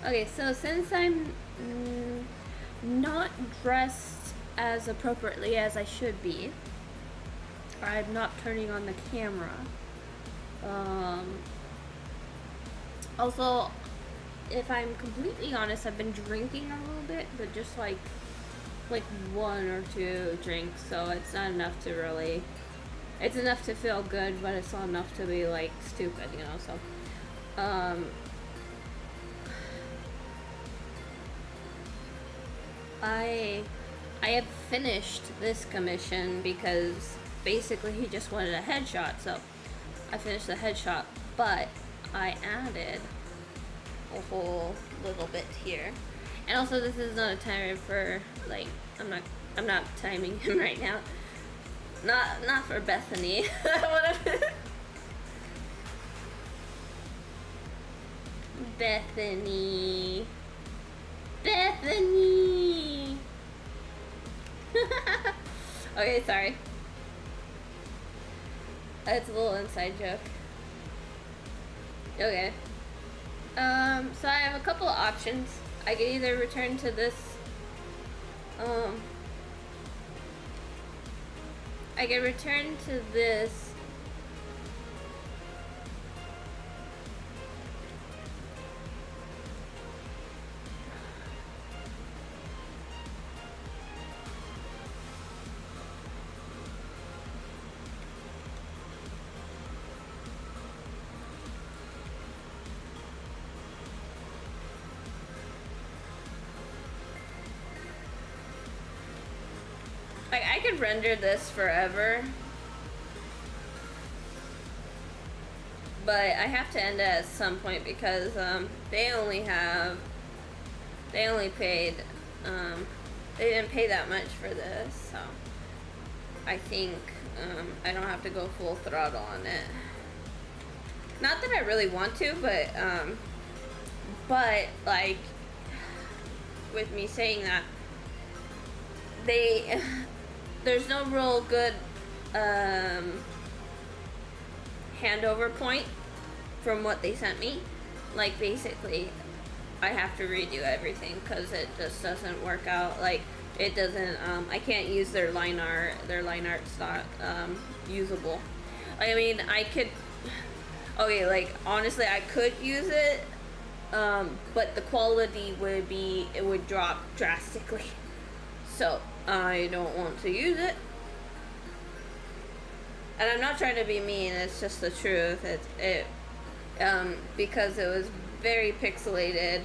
Okay, so since I'm not dressed as appropriately as I should be, I'm not turning on the camera. Also, if I'm completely honest, I've been drinking a little bit, but just like one or two drinks, so it's not enough to really. It's enough to feel good, but it's not enough to be like stupid, you know. So, I have finished this commission because basically he just wanted a headshot, so I finished the headshot, but I added a whole little bit here. And also this is not a timer for like I'm not timing him right now. Not for Bethany. Bethany. Bethany. Okay, sorry. It's a little inside joke. Okay. So I have a couple of options. I could either return to this, I could return to this like I could render this forever, but I have to end it at some point because they only paid they didn't pay that much for this, so I think I don't have to go full throttle on it. Not that I really want to, but like with me saying that, there's no real good handover point from what they sent me. Like basically I have to redo everything because it just doesn't work out. Like it doesn't I can't use their line art. Their line art's not usable. I mean I could, okay, like honestly I could use it, but the quality would drop drastically. So I don't want to use it. And I'm not trying to be mean, it's just the truth. Because it was very pixelated,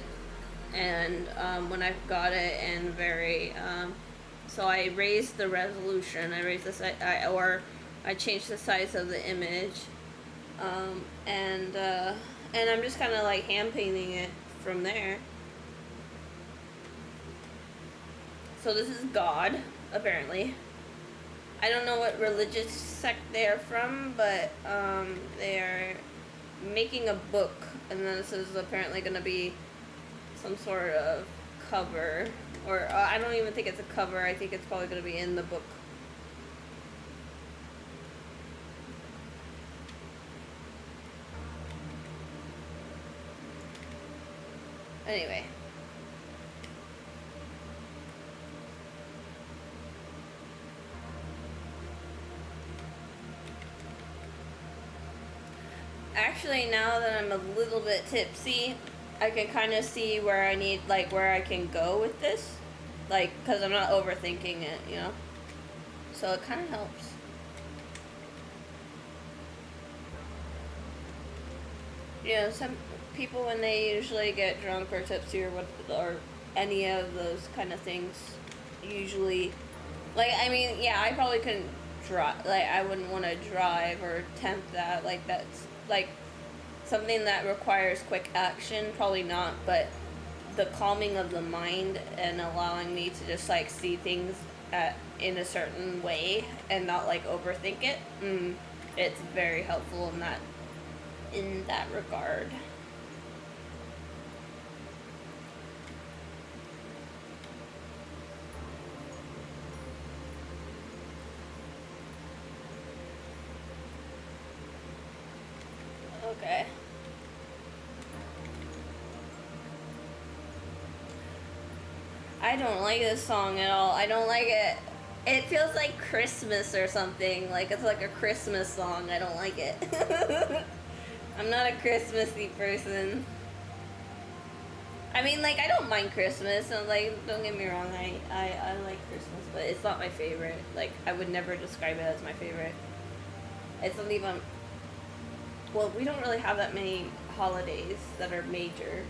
and when I got it, and very, so I raised the resolution, I raised the size, I changed the size of the image, and I'm just kind of like hand painting it from there. So this is God, apparently. I don't know what religious sect they're from, but they are making a book, and then this is apparently going to be some sort of cover, or I don't even think it's a cover. I think it's probably going to be in the book. Anyway. Actually, now that I'm a little bit tipsy, I can kind of see where I need, like, where I can go with this. Like, because I'm not overthinking it, you know? So it kind of helps. You know, some people, when they usually get drunk or tipsy or any of those kind of things, usually, like, I mean, yeah, I probably couldn't drive, like, I wouldn't want to drive or attempt that, like, that's, like, something that requires quick action, probably not, but the calming of the mind and allowing me to just, like, see things in a certain way and not, like, overthink it, it's very helpful in that regard. Okay. I don't like this song at all. I don't like it. It feels like Christmas or something. Like it's like a Christmas song. I don't like it. I'm not a Christmassy person. I mean, like, I don't mind Christmas. And, like, don't get me wrong. I like Christmas, but it's not my favorite. Like, I would never describe it as my favorite. It's not even... Well, we don't really have that many holidays that are major.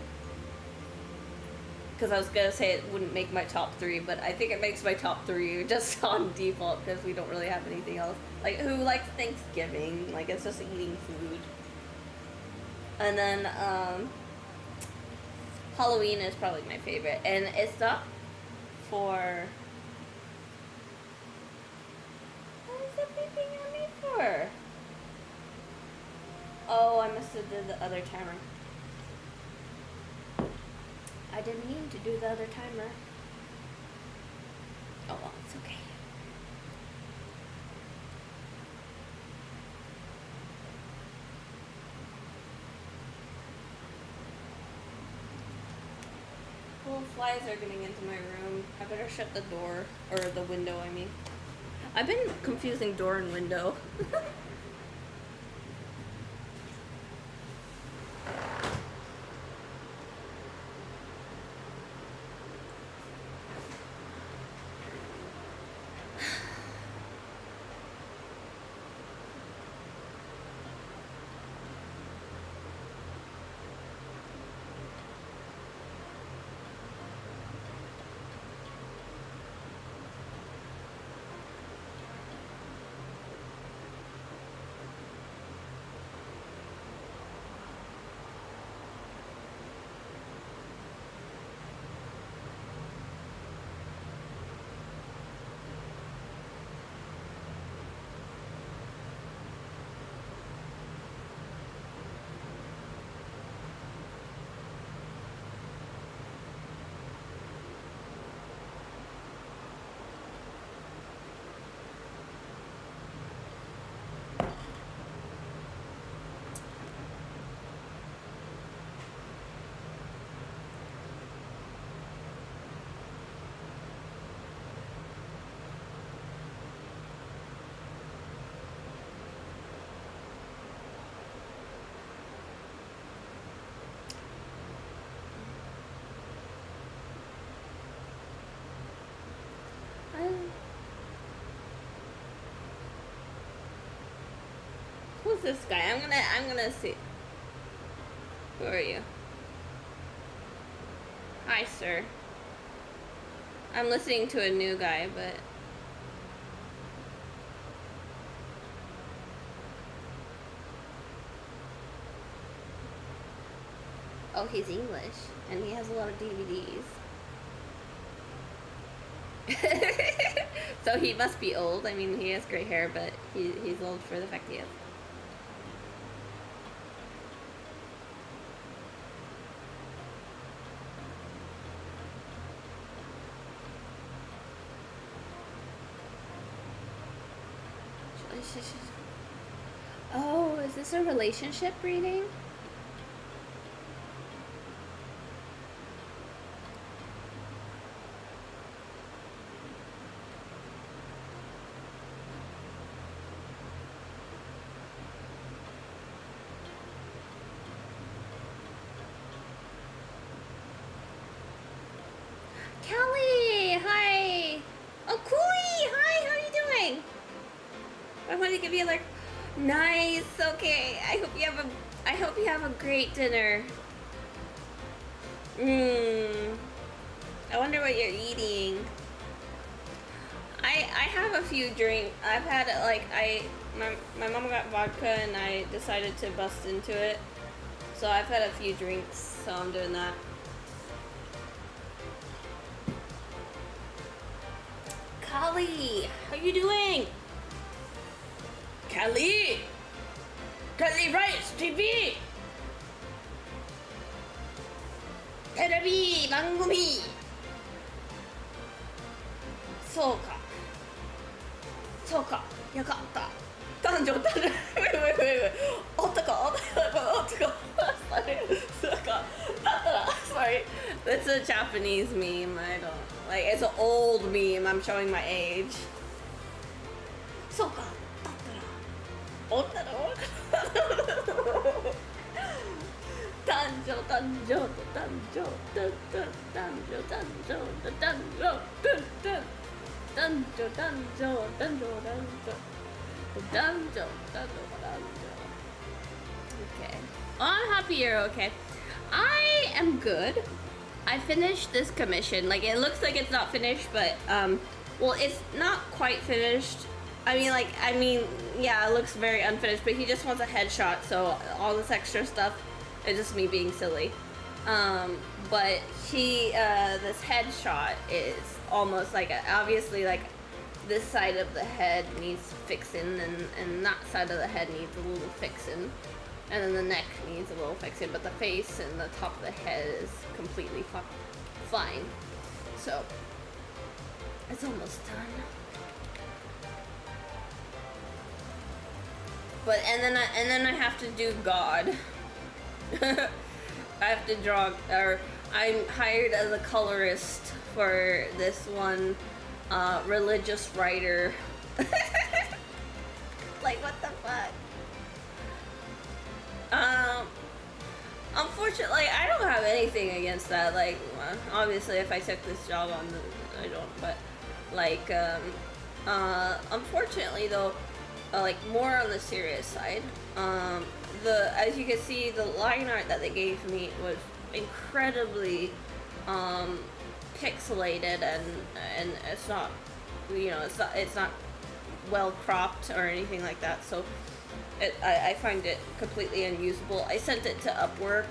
Because I was going to say it wouldn't make my top 3, but I think it makes my top 3 just on default because we don't really have anything else. Like, who likes Thanksgiving? Like, it's just eating food. And then, Halloween is probably my favorite. And it's not for... What is it beeping at me for? Oh, I must have did the other timer. I didn't mean to do the other timer. Oh well, it's okay. Well, flies are getting into my room. I better shut the door. Or the window, I mean. I've been confusing door and window. Who's this guy? I'm gonna see. Who are you? Hi, sir. I'm listening to a new guy, but... Oh, he's English, and he has a lot of DVDs. So he must be old. I mean, he has gray hair, but he's old for the fact he is. Oh, is this a relationship reading? Kelly, hi. Oh, Cooley, hi. How are you doing? I wanted to give you like, nice. Okay. I hope you have a great dinner. I wonder what you're eating. I have a few drinks. I've had like my mom got vodka and I decided to bust into it. So I've had a few drinks. So I'm doing that. Callie, how you doing? Kelly! Kelly Rice TV! テレビ番組そうかそうかよかった誕生Wait, wait, wait, wait. お誕 Sorry. It's a Japanese meme. I don't like. It's an old meme. I'm showing my age. Soka. Okay. Oh, I'm happy you're okay. I am good. I finished this commission. Like, it looks like it's not finished, but, well, it's not quite finished. I mean, yeah, it looks very unfinished, but he just wants a headshot, so all this extra stuff is just me being silly. But this headshot is almost like, obviously, like, this side of the head needs fixing, and that side of the head needs a little fixing. And then the neck needs a little fixing, but the face and the top of the head is completely fine. So, it's almost done. But, and then I have to do God. I have to draw, or I'm hired as a colorist for this one religious writer. Like, what the fuck? Unfortunately, I don't have anything against that. Like, obviously, if I took this job on, I don't. But, like, unfortunately, though, like, more on the serious side, as you can see, the line art that they gave me was incredibly, pixelated, and it's not, you know, it's not well cropped or anything like that. So, I find it completely unusable. I sent it to Upwork,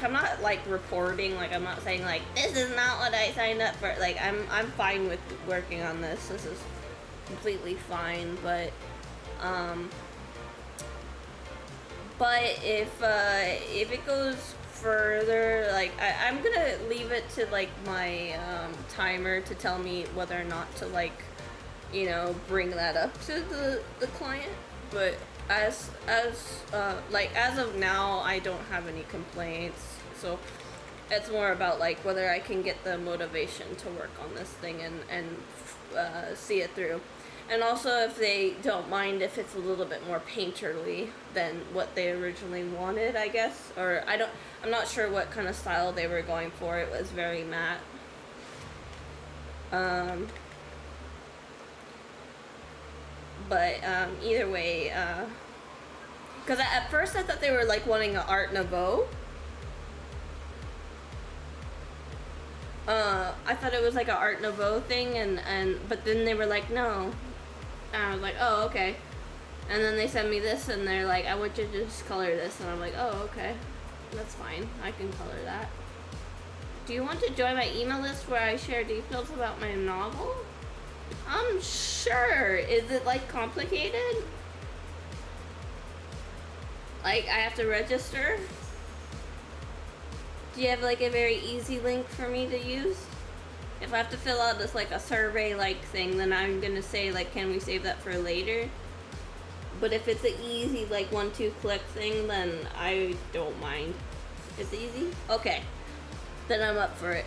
I'm not like reporting, like I'm not saying like this is not what I signed up for. Like I'm fine with working on this. This is completely fine, but if it goes further, like I'm gonna leave it to like my timer to tell me whether or not to, like, you know, bring that up to the client. But as of now, I don't have any complaints. So it's more about like whether I can get the motivation to work on this thing and see it through. And also if they don't mind if it's a little bit more painterly than what they originally wanted, I guess. Or I'm not sure what kind of style they were going for. It was very matte. But either way, because at first I thought they were like wanting an Art Nouveau. I thought it was like an Art Nouveau thing, but then they were like, no. And I was like, oh, okay. And then they sent me this, and they're like, I want you to just color this. And I'm like, oh, okay. That's fine. I can color that. Do you want to join my email list where I share details about my novel? Sure. Is it, like, complicated? Like, I have to register? Do you have, like, a very easy link for me to use? If I have to fill out this, like, a survey-like thing, then I'm gonna say, like, can we save that for later? But if it's an easy, like, 1-2 click thing, then I don't mind. It's easy? Okay. Then I'm up for it.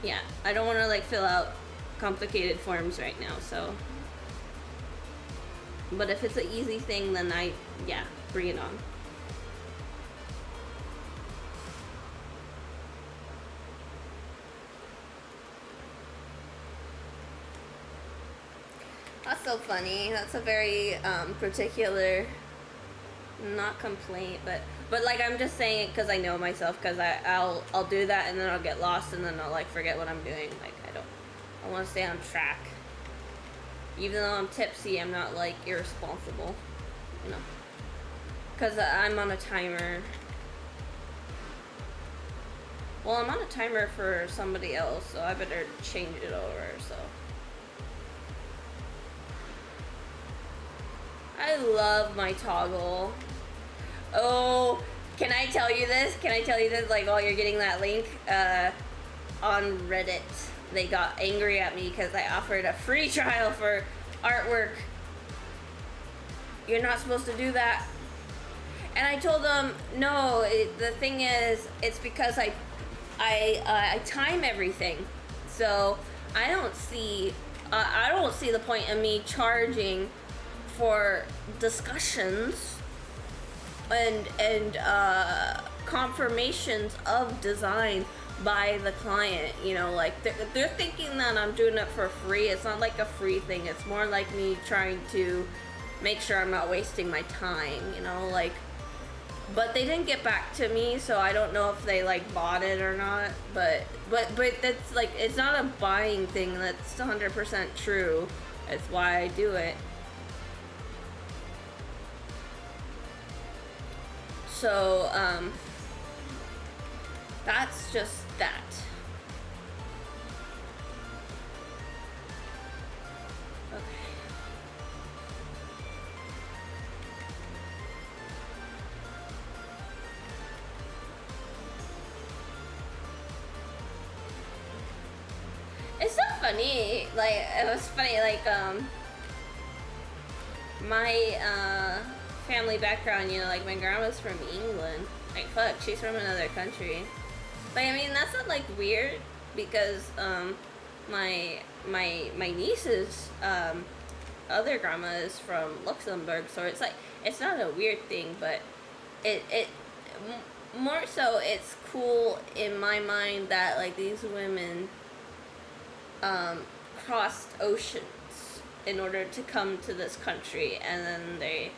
Yeah, I don't want to, like, fill out complicated forms right now, so. But if it's an easy thing, then yeah, bring it on. That's so funny. That's a very particular, not complaint, but like I'm just saying it because I know myself, because I'll do that and then I'll get lost and then I'll like forget what I'm doing. Like I want to stay on track. Even though I'm tipsy, I'm not like irresponsible, you know, because I'm on a timer. Well, I'm on a timer for somebody else, so I better change it over, so. I love my toggle. Oh, can I tell you this? Can I tell you this, like, while you're getting that link? On Reddit, they got angry at me because I offered a free trial for artwork. You're not supposed to do that. And I told them, no, the thing is, it's because I time everything. So I don't see the point in me charging for discussions and confirmations of design by the client. You know, like they're thinking that I'm doing it for free. It's not like a free thing. It's more like me trying to make sure I'm not wasting my time, you know, like, but they didn't get back to me, so I don't know if they like bought it or not, but that's like, it's not a buying thing. That's 100% true. It's why I do it. So that's just that. It's so funny, like, it was funny, like, my, family background, you know, like, my grandma's from England. Like, fuck, she's from another country. Like, I mean, that's not, like, weird, because, my niece's, other grandma is from Luxembourg, so it's, like, it's not a weird thing, but more so, it's cool in my mind that, like, these women crossed oceans in order to come to this country, and then they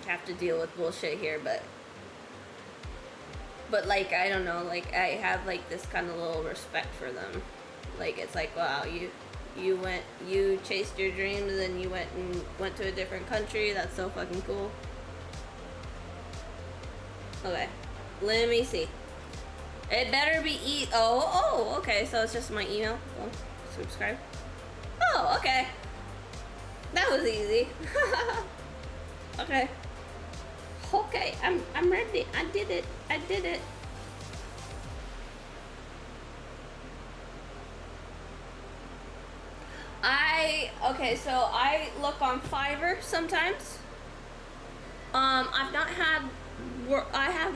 have to deal with bullshit here, but like, I don't know, like, I have like this kind of little respect for them. Like, it's like, wow, you chased your dreams and you went to a different country. That's so fucking cool. Okay, let me see. It better be oh, okay, so it's just my email. Oh, subscribe. Oh, okay. That was easy. Okay. Okay, I'm ready. I did it. Okay, so I look on Fiverr sometimes. I have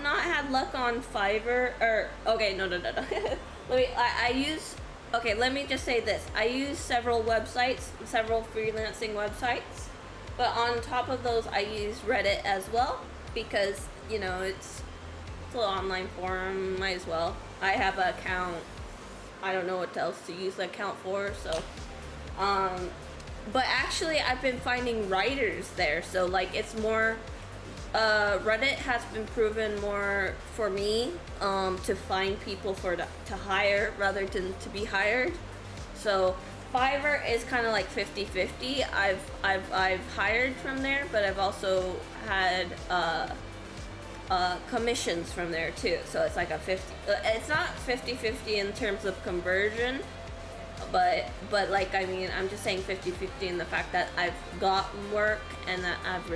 not had luck on Fiverr, or, okay, no. Let me just say this. I use several websites, several freelancing websites, but on top of those, I use Reddit as well, because, you know, it's a little online forum, might as well. I have an account. I don't know what else to use the account for, so, but actually, I've been finding writers there, so, like, it's more, Reddit has been proven more for me, to find people to hire rather than to be hired. So Fiverr is kind of like 50-50. I've hired from there, but I've also had commissions from there too. So it's like a 50. It's not 50-50 in terms of conversion, but like, I mean, I'm just saying 50-50 in the fact that I've gotten work and that I've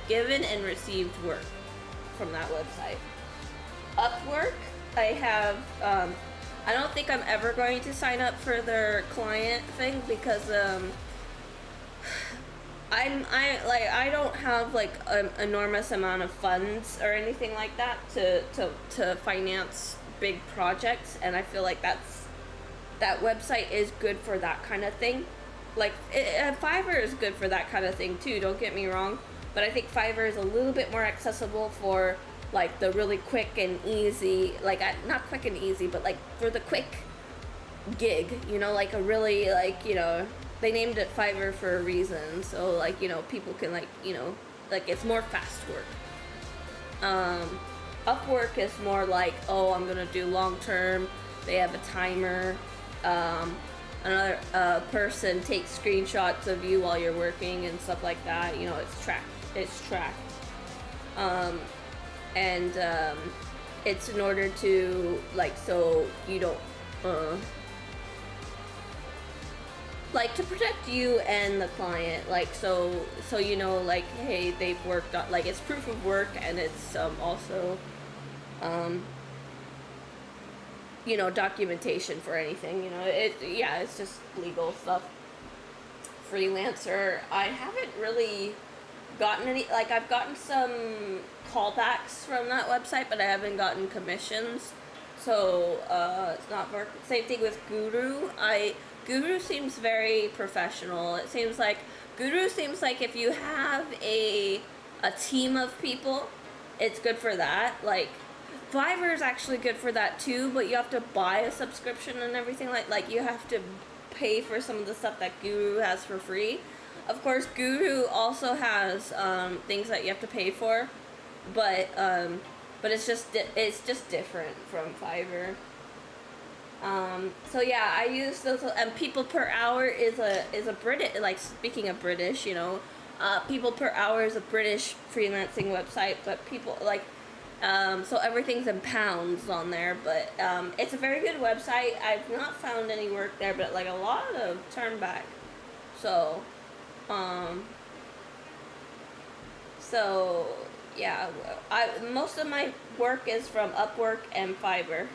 given and received work from that website. Upwork, I have, I don't think I'm ever going to sign up for their client thing, because I don't have like an enormous amount of funds or anything like that to finance big projects, and I feel like that website is good for that kind of thing. Like, Fiverr is good for that kind of thing too, don't get me wrong, but I think Fiverr is a little bit more accessible for like the really quick and easy, like, not quick and easy, but like for the quick gig, you know, like a really, like, you know, they named it Fiverr for a reason, so like, you know, people can, like, you know, like, it's more fast work. Upwork is more like, oh, I'm gonna do long term. They have a timer. Another person takes screenshots of you while you're working and stuff like that. You know, it's tracked. It's in order to, like, so you don't, like, to protect you and the client, like, so you know, like, hey, they've worked on, like, it's proof of work, and it's also you know, documentation for anything, you know, it's just legal stuff. freelancer, I haven't really gotten any, like, I've gotten some callbacks from that website, but I haven't gotten commissions. So, it's not work. Same thing with Guru. Guru seems very professional. Guru seems like if you have a team of people, it's good for that. Like, Fiverr is actually good for that too, but you have to buy a subscription and everything. Like you have to pay for some of the stuff that Guru has for free. Of course, Guru also has things that you have to pay for, but it's just different from Fiverr. So yeah, I use those, and People Per Hour is a British, like, speaking of British, you know, People Per Hour is a British freelancing website, but people like, so everything's in pounds on there, but it's a very good website. I've not found any work there, but like a lot of turn back. So yeah, most of my work is from Upwork and Fiverr.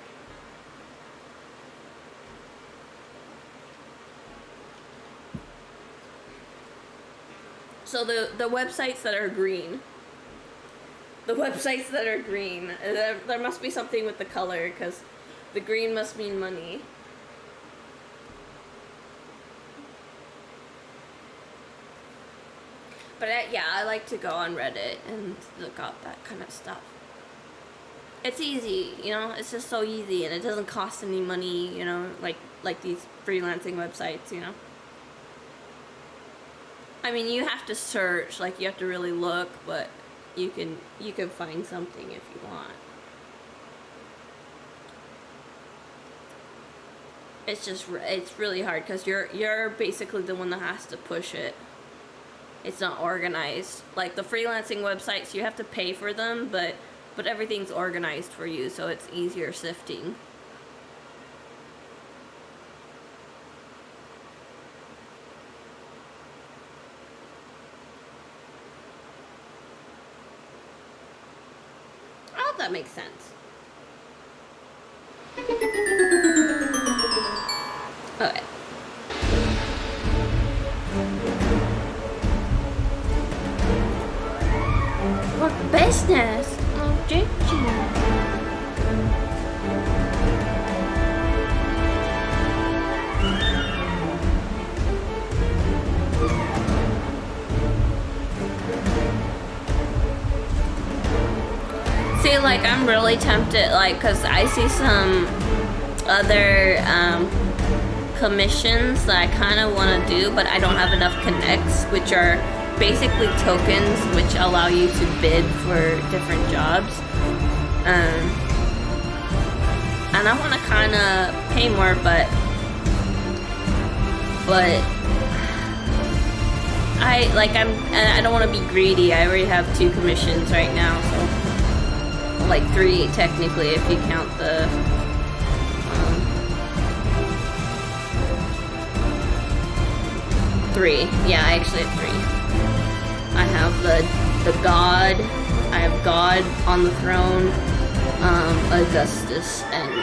So the websites that are green. There must be something with the color, because the green must mean money. But I like to go on Reddit and look up that kind of stuff. It's easy, you know, it's just so easy, and it doesn't cost any money, you know, like these freelancing websites, you know. I mean, you have to search, like, you have to really look, but you can find something if you want. It's really hard, because you're basically the one that has to push it. It's not organized. Like the freelancing websites, you have to pay for them, but everything's organized for you, so it's easier sifting. I hope that makes sense. Okay. What business? Oh, did you? See, like, I'm really tempted, like, because I see some other commissions that I kind of want to do, but I don't have enough connects, which are basically tokens which allow you to bid for different jobs. And I want to kind of pay more, but I don't want to be greedy. I already have 2 commissions right now, so like 3 technically if you count the 3. Yeah, I actually have 3. I have the God. I have God on the throne, Augustus, and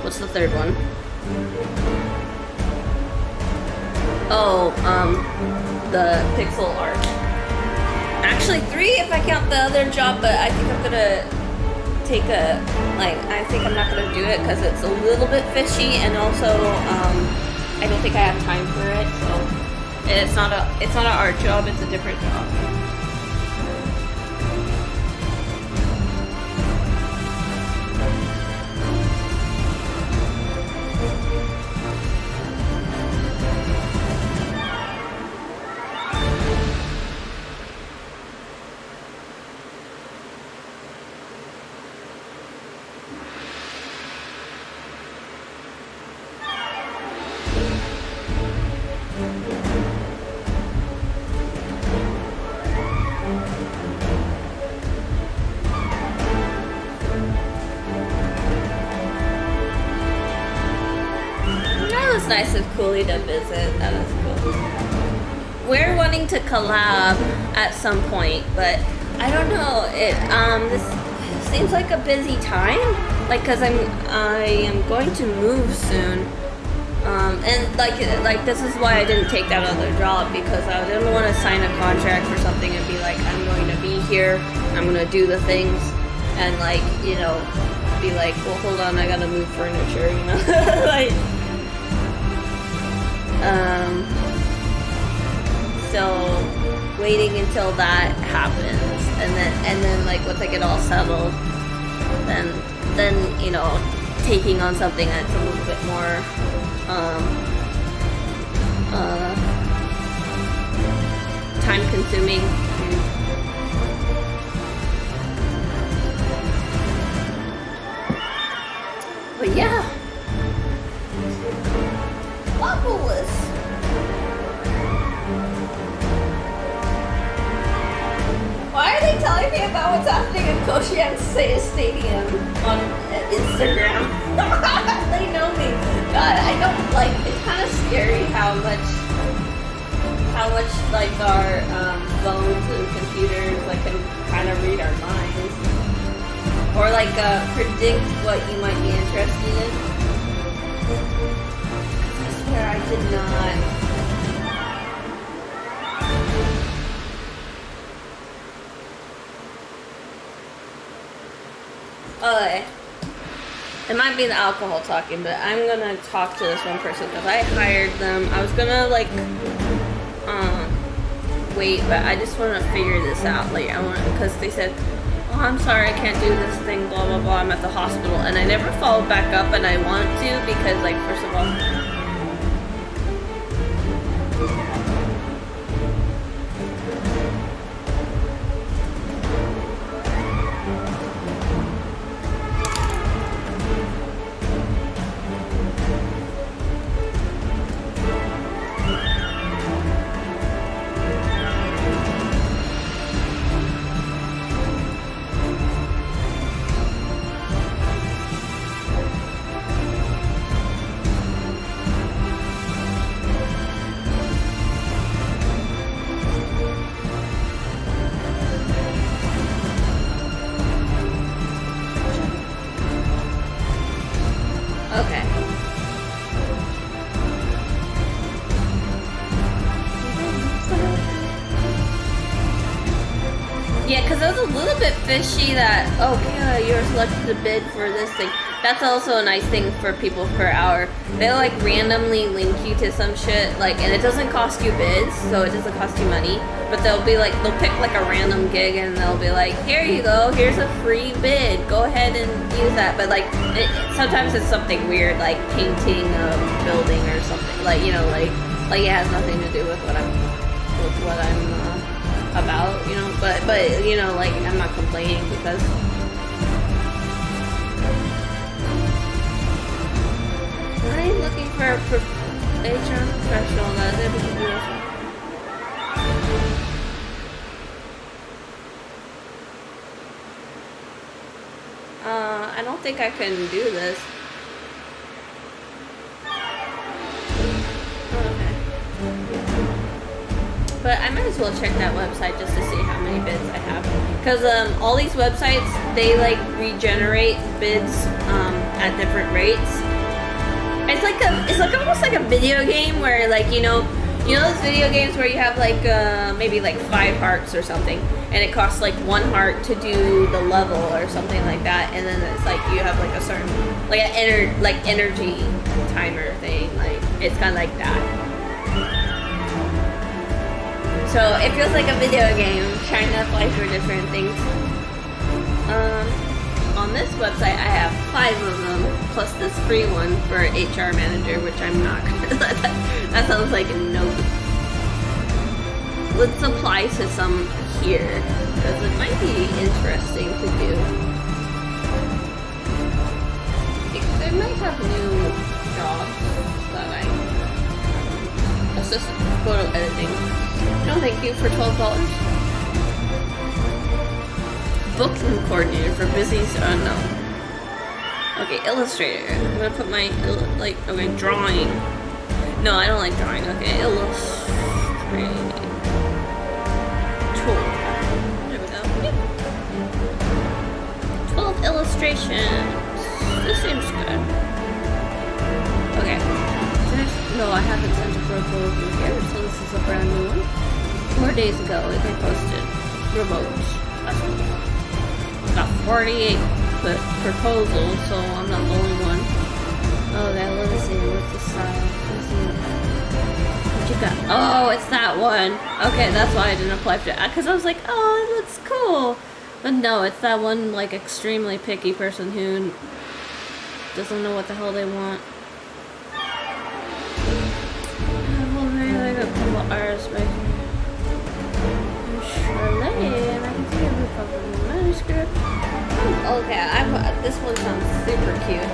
what's the third one? Oh, the pixel art. Actually 3 if I count the other job, but I think I'm gonna take I think I'm not gonna do it because it's a little bit fishy, and also I don't think I have time for it, so it's not an art job, it's a different job. Nice of Cooley to visit. That was cool. We're wanting to collab at some point, but I don't know. This seems like a busy time. Like, cause I am going to move soon. And like this is why I didn't take that other job, because I didn't want to sign a contract for something and be like, I'm going to be here, I'm going to do the things, and like, you know, be like, well, hold on, I gotta move furniture, you know, like, so waiting until that happens, and then like once I get all settled, then you know, taking on something that's a little bit more time consuming. But yeah, fabulous. Why are they telling me about what's happening in Koshian Stadium on Instagram? They know me. God, I don't like. It's kind of scary how much like our phones and computers like can kind of read our minds, or like predict what you might be interested in. I swear I did not. Okay. It might be the alcohol talking, but I'm gonna talk to this one person because I hired them. I was gonna like wait, but I just want to figure this out. Like I want, because they said, "Oh, I'm sorry, I can't do this thing." Blah blah blah. I'm at the hospital, and I never followed back up, and I want to because, like, first of all. Okay. Yeah, because it was a little bit fishy that, okay, you're selected to bid for this thing. That's also a nice thing for people per hour. They'll like randomly link you to some shit, like, and it doesn't cost you bids, so it doesn't cost you money. But they'll be like, they'll pick like a random gig and they'll be like, here you go, here's a free bid, go ahead and use that. But like, sometimes it's something weird, like painting a building or something, like, you know, like it has nothing to do with what I'm about, you know. But you know, like, I'm not complaining because. I'm looking for a HR professional that is able to do this. I don't think I can do this. Okay. But I might as well check that website just to see how many bids I have. Because all these websites, they like regenerate bids at different rates. It's like almost like a video game where, like, you know those video games where you have like maybe like 5 hearts or something, and it costs like 1 heart to do the level or something like that, and then it's like you have like a certain like an energy timer thing. Like, it's kind of like that. So it feels like a video game trying to apply for different things. On this website, I have 5 of them, plus this free one for HR manager, which I'm not gonna. That sounds like a no. Let's apply to some here, because it might be interesting to do. They might have new jobs that assistant photo editing. No, thank you for $12. Booking coordinator for Busy's no. Okay, illustrator. I'm gonna put my okay, drawing. No, I don't like drawing. Okay, illustrating tool. There we go. Yep. 12 illustrations. This seems good. Okay. No, I haven't sent a proposal here, so this is a brand new one. 4 days ago, they posted remote. Got 48 proposals, so I'm not the only one. Okay, let me see. What's the style? Let's see. What you got? Oh, it's that one. Okay, that's why I didn't apply for it. Because I was like, oh, it looks cool. But no, it's that one, like, extremely picky person who doesn't know what the hell they want. Well, maybe I got a couple R's right here. Charlotte, and I can see every couple of manuscript. Okay, this one sounds super cute.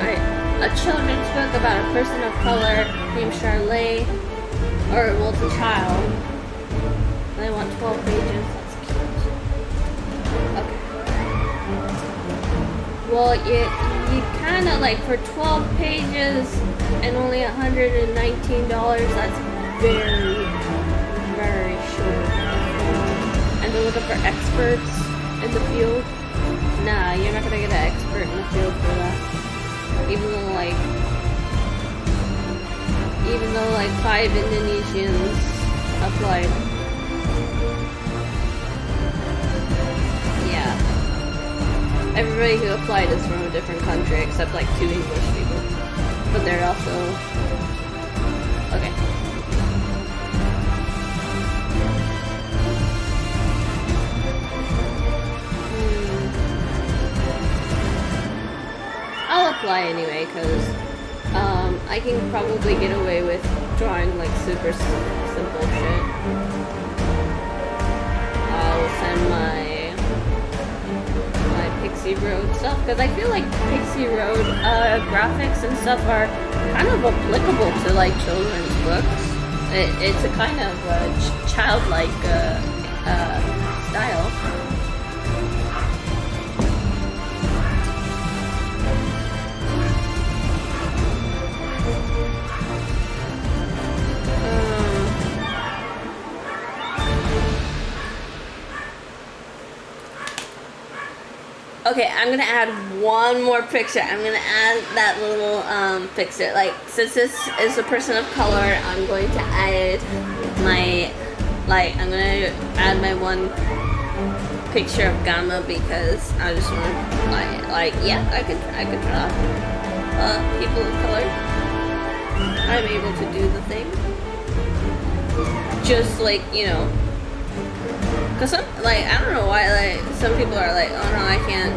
A children's book about a person of color named Charlotte, or well, it's a child. And I want 12 pages. That's cute. Okay. Well, you kind of like for 12 pages and only $119. That's very, very short. And they're looking for experts in the field. Nah, you're not gonna get an expert in the field for that. Even though like 5 Indonesians applied. Yeah. Everybody who applied is from a different country except like 2 English people. But they're also okay. I'll apply anyway, because I can probably get away with drawing like super simple shit. I'll send my Pixie Road stuff, because I feel like Pixie Road graphics and stuff are kind of applicable to like children's books. It's a kind of childlike style. Okay, I'm gonna add one more picture. I'm gonna add that little picture. Like, since this is a person of color, I'm going to add my, I'm gonna add my one picture of Gamma because I just want to, yeah, I could draw people of color. I'm able to do the thing. Just like, you know. Cause some, I don't know why, some people are like, oh no, I can't,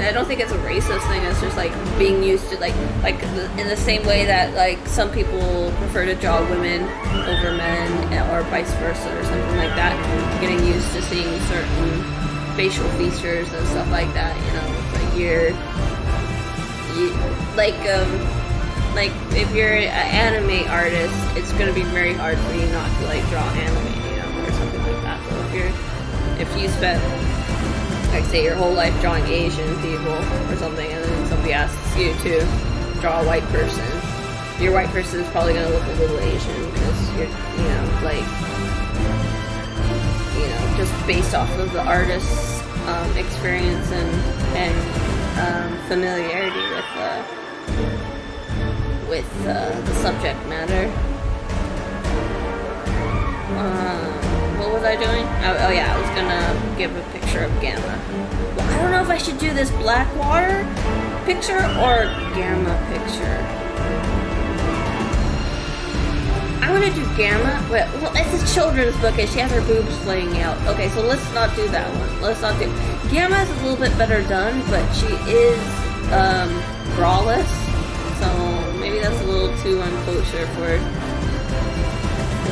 I don't think it's a racist thing, it's just, being used to, in the same way that, some people prefer to draw women over men, or vice versa, or something like that, getting used to seeing certain facial features and stuff like that, you know, if you're an anime artist, it's gonna be very hard for you not to, draw anime, you know, or something like that. So if you spent, say, your whole life drawing Asian people or something, and then somebody asks you to draw a white person, your white person is probably gonna look a little Asian because you're, just based off of the artist's experience and familiarity with the subject matter. What was I doing? Oh yeah, I was gonna give a picture of Gamma. Well, I don't know if I should do this black water picture or Gamma picture. I'm gonna do Gamma. Well, it's a children's book and she has her boobs flaying out. Okay, so let's not do that one. Let's not do. Gamma is a little bit better done, but she is braless, so maybe that's a little too unkosher for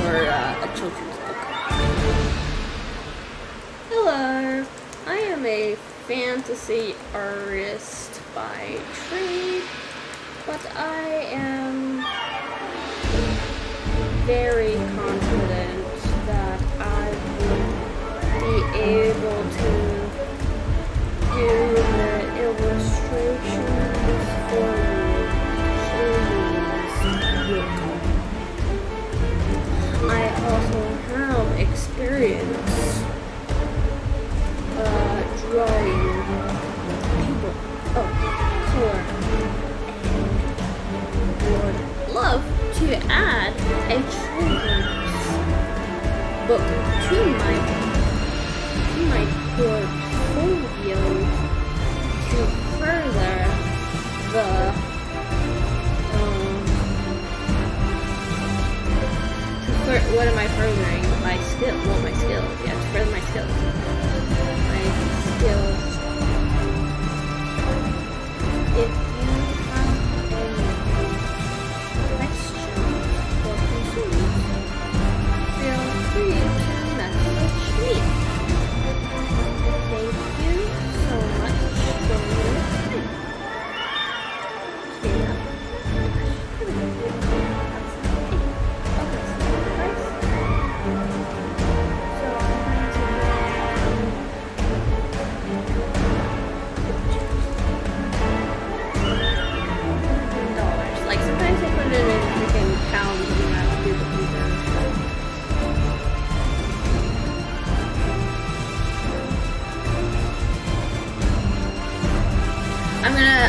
a children's book. Hello, I am a fantasy artist by trade, but I am very confident that I would be able to do the illustrations for you. I also have experience drawing people of color and would love to add book to my portfolio to further the what am I furthering? My skill. Well, my skills. Yeah, to further my skills. My skills. If you have any questions or concerns, feel free to message me. Thank you so much for your time. Like sometimes I put it in freaking pounds and I have to do the conversion.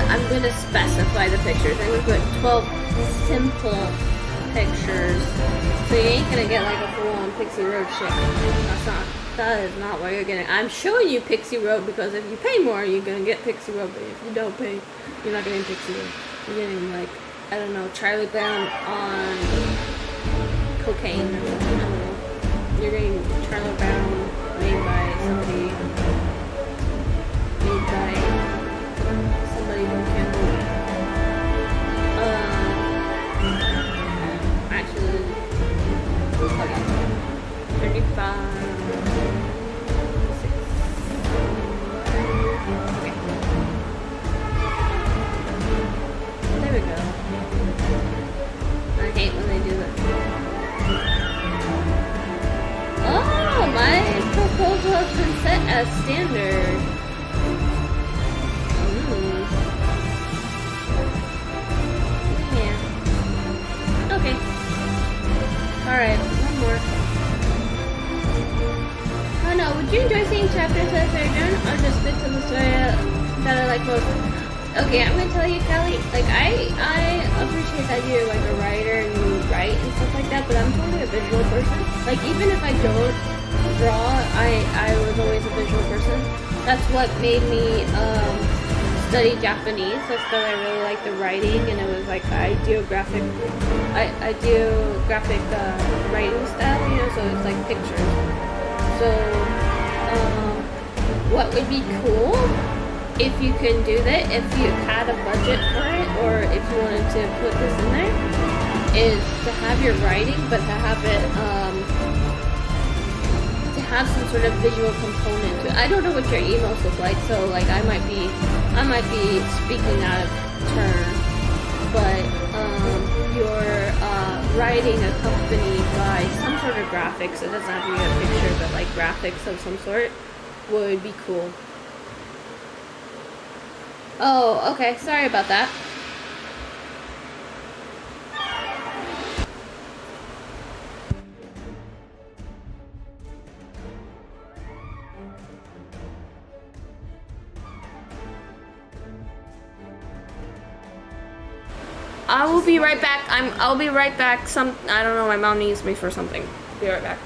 I'm gonna specify the pictures. I'm gonna put 12 simple pictures. So you ain't gonna get like a full-on Pixie Road shit. That is not what you're getting. I'm showing you Pixie Road because if you pay more, you're gonna get Pixie Road. But if you don't pay, you're not getting Pixie Road. You're getting like, I don't know, Charlie Brown on cocaine or something. I don't know. You're getting Charlie Brown made by somebody from Canada. Actually, okay. 35. Okay. There we go. I hate when they do that. Oh, my proposal has been set as standard. Yeah. Okay. Alright, one more. Oh no, would you enjoy seeing chapters as they're done, or just bits of the story that I like most? Okay, I'm gonna tell you, Kelly, like, I appreciate that you're like a writer and you write and stuff like that, but I'm totally a visual person. Like, even if I don't draw, I was always a visual person. That's what made me, study Japanese. That's because I really like the writing, and it was like ideographic writing style, you know, so it's like pictures. So, what would be cool if you can do that, if you had a budget for it, or if you wanted to put this in there, is to have your writing, but to have it, to have some sort of visual component to it. I don't know what your emails look like, so like I might be speaking out of turn, but your writing accompanied by some sort of graphics, it doesn't have to be a picture, but like graphics of some sort would be cool. Oh, okay, sorry about that. I will be right back. I'll be right back. I don't know, my mom needs me for something. Be right back.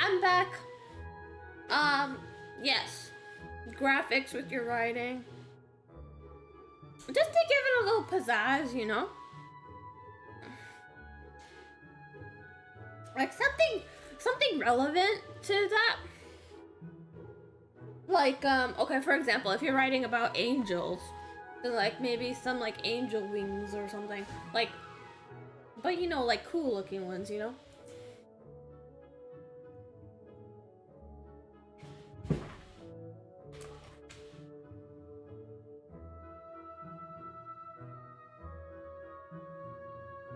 I'm back. Yes. Graphics with your writing. Just to give it a little pizzazz, you know? Like something relevant to that. Like, okay, for example, if you're writing about angels, then like maybe some like angel wings or something. Like, but you know, like cool looking ones, you know?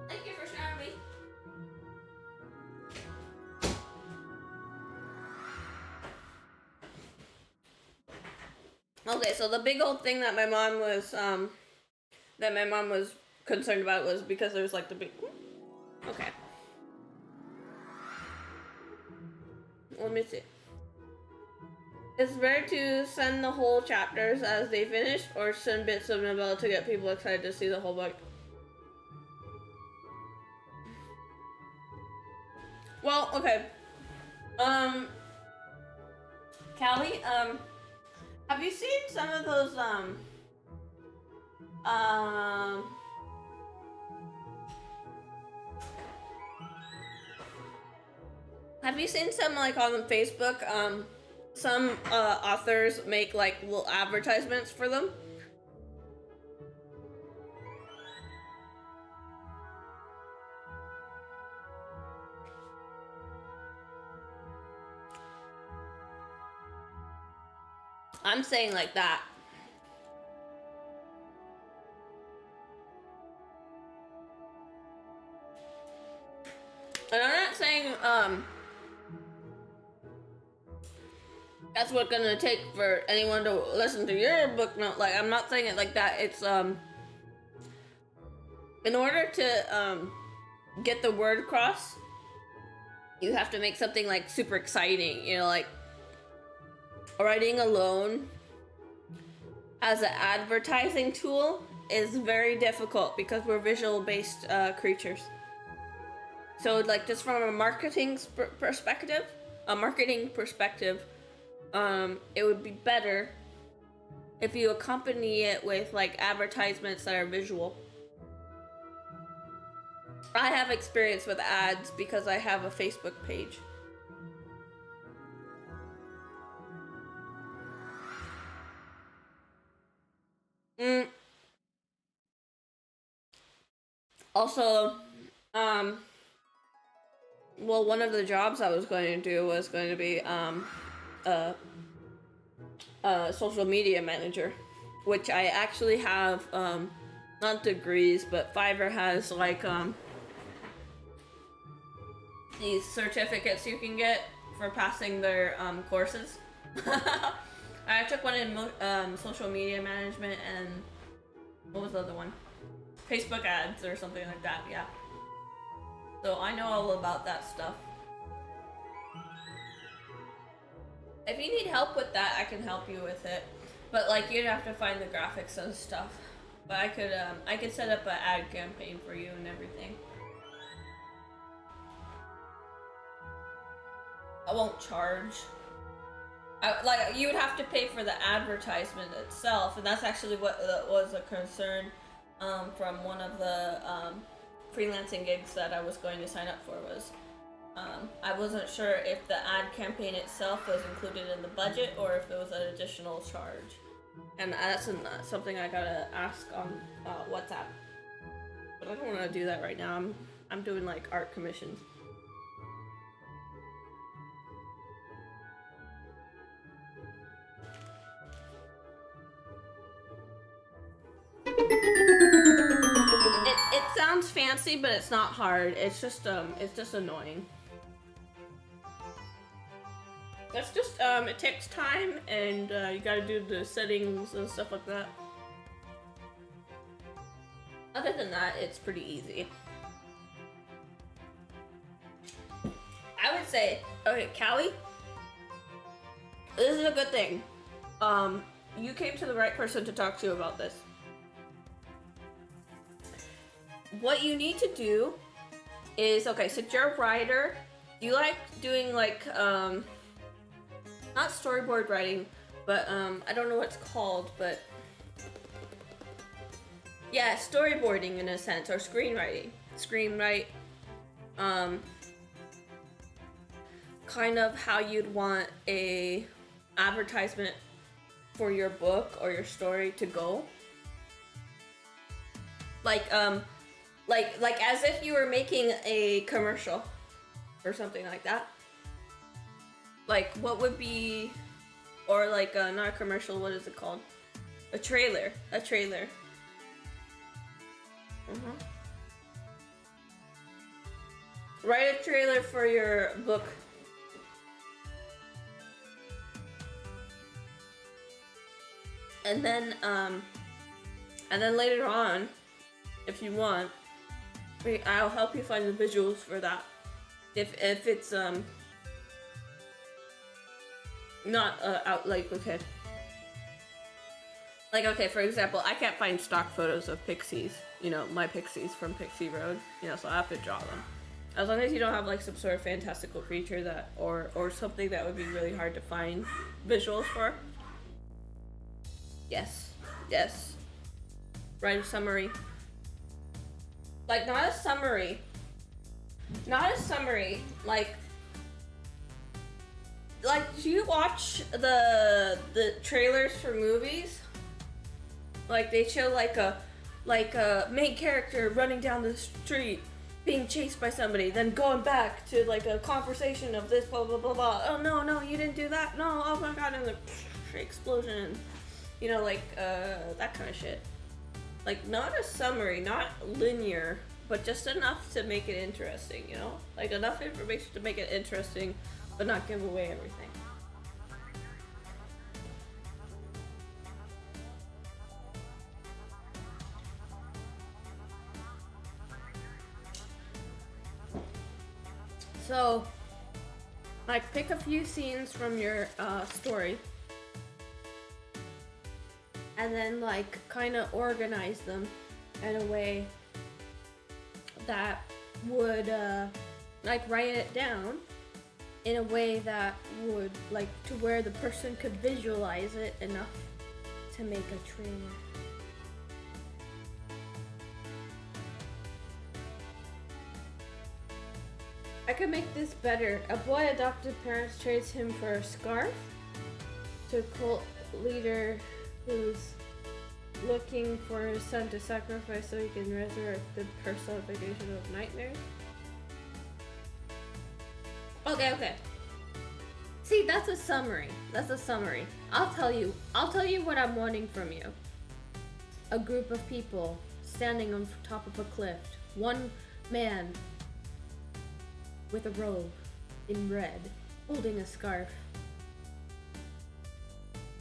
Thank you for sharing me. Okay, so the big old thing that my mom was concerned about was because there was like the big. Okay. Let me see. It's better to send the whole chapters as they finish, or send bits of novella to get people excited to see the whole book. Well, okay. Callie, have you seen some of those, have you seen some, like, on Facebook, some, authors make, like, little advertisements for them? I'm saying like that. And I'm not saying, that's what gonna take for anyone to listen to your book note. Like, I'm not saying it like that. It's, in order to, get the word across, you have to make something, like, super exciting, you know, like, writing alone as an advertising tool is very difficult because we're visual-based creatures. So, like, just from a marketing perspective, it would be better if you accompany it with, like, advertisements that are visual. I have experience with ads because I have a Facebook page. Also, well, one of the jobs I was going to do was going to be, a social media manager, which I actually have, not degrees, but Fiverr has, like, these certificates you can get for passing their, courses. I took one in, social media management and, what was the other one? Facebook ads or something like that, yeah. So I know all about that stuff. If you need help with that, I can help you with it. But, like, you'd have to find the graphics and stuff. But I could set up an ad campaign for you and everything. I won't charge. Like, you would have to pay for the advertisement itself, and that's actually what was a concern from one of the freelancing gigs that I was going to sign up for was I wasn't sure if the ad campaign itself was included in the budget or if it was an additional charge. And that's something I gotta ask on WhatsApp. But I don't want to do that right now. I'm doing like art commissions. It sounds fancy, but it's not hard. It's just annoying. That's just it takes time, and you gotta do the settings and stuff like that. Other than that, it's pretty easy. I would say, okay, Callie, this is a good thing. You came to the right person to talk to about this. What you need to do is, okay, since you're a writer Do you like doing like not storyboard writing, but I don't know what it's called, but yeah, storyboarding in a sense, or screenwriting. Screenwrite kind of how you'd want a advertisement for your book or your story to go. Like like as if you were making a commercial or something like that. Like what would be, or like not a commercial, what is it called? A trailer. A trailer. Write a trailer for your book. And then later on, if you want, I'll help you find the visuals for that. If it's not out, like, okay. Like, okay, for example, I can't find stock photos of pixies, you know, my pixies from Pixie Road, you know, so I have to draw them. As long as you don't have like some sort of fantastical creature that, or something that would be really hard to find visuals for. Yes, yes. Write a summary. Like, not a summary, like, do you watch the trailers for movies? Like, they show like a main character running down the street, being chased by somebody, then going back to like a conversation of this, blah, blah, blah, blah. Oh, no, you didn't do that. No, oh my god, and the explosion. You know, like, that kind of shit. Like, not a summary, not linear, but just enough to make it interesting, you know? Like, enough information to make it interesting, but not give away everything. So, like, pick a few scenes from your story, and then like kind of organize them in a way that would like write it down in a way that would like to where the person could visualize it enough to make a trailer. I could make this better. A boy adopted parents trades him for a scarf to a cult leader who's looking for his son to sacrifice so he can resurrect the personification of nightmares. Okay. See, that's a summary. I'll tell you what I'm wanting from you. A group of people standing on top of a cliff. One man with a robe in red, holding a scarf.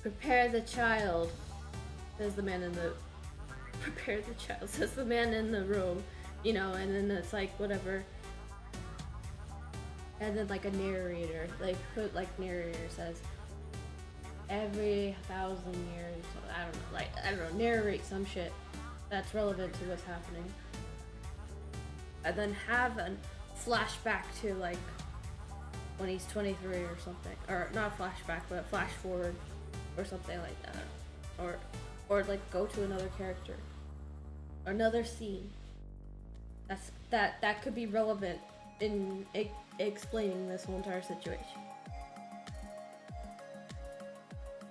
Prepare the child, says the man in the robe, you know, and then it's like whatever. And then like a narrator, narrator says, every 1,000 years, I don't know, narrate some shit that's relevant to what's happening. And then have a flashback to like when he's 23 or something, or not flashback, but flash forward or something like that, or like go to another character, or another scene. That could be relevant in explaining this whole entire situation.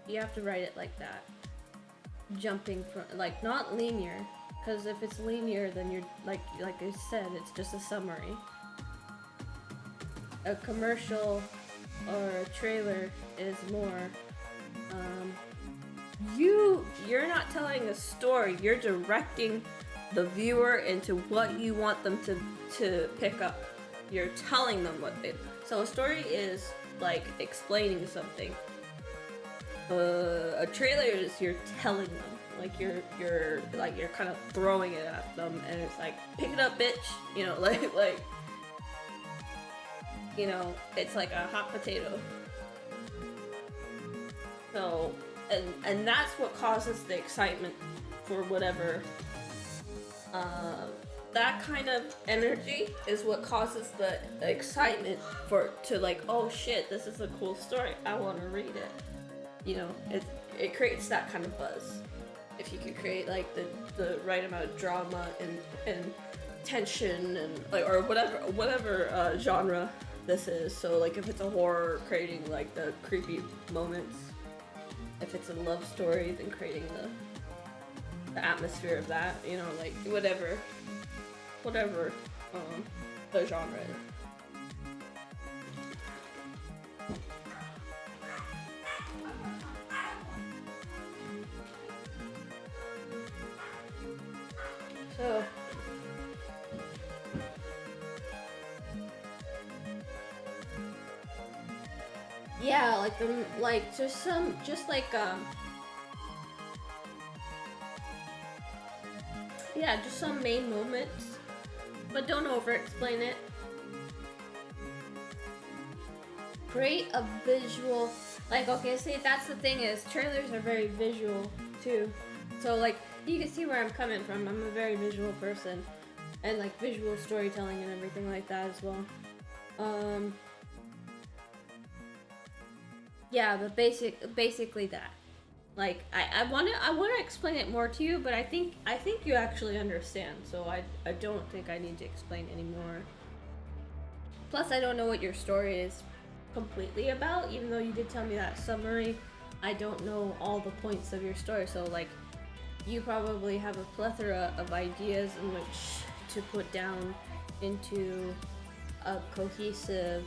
You have to write it like that, jumping from like not linear, because if it's linear, then you're like I said, it's just a summary. A commercial or a trailer is more, you're not telling a story, you're directing the viewer into what you want them to pick up. You're telling them what they, so a story is like explaining something. A trailer is you're telling them, like you're kind of throwing it at them, and it's like, pick it up, bitch, you know, like you know, it's like a hot potato. So, and that's what causes the excitement for whatever that kind of energy is what causes the excitement to like, oh shit, this is a cool story, I want to read it. You know, it creates that kind of buzz. If you can create like the right amount of drama and tension and like, or whatever genre this is. So like if it's a horror, creating like the creepy moments. If it's a love story, then creating the atmosphere of that, you know, like whatever the genre is. So yeah, like just yeah, just some main moments, but don't over explain it. Create a visual, like, okay, see, that's the thing is trailers are very visual too. So like you can see where I'm coming from. I'm a very visual person, and like visual storytelling and everything like that as well. Yeah, but basically that. Like I wanna explain it more to you, but I think you actually understand. So I don't think I need to explain anymore. Plus, I don't know what your story is completely about, even though you did tell me that summary. I don't know all the points of your story, so like you probably have a plethora of ideas in which to put down into a cohesive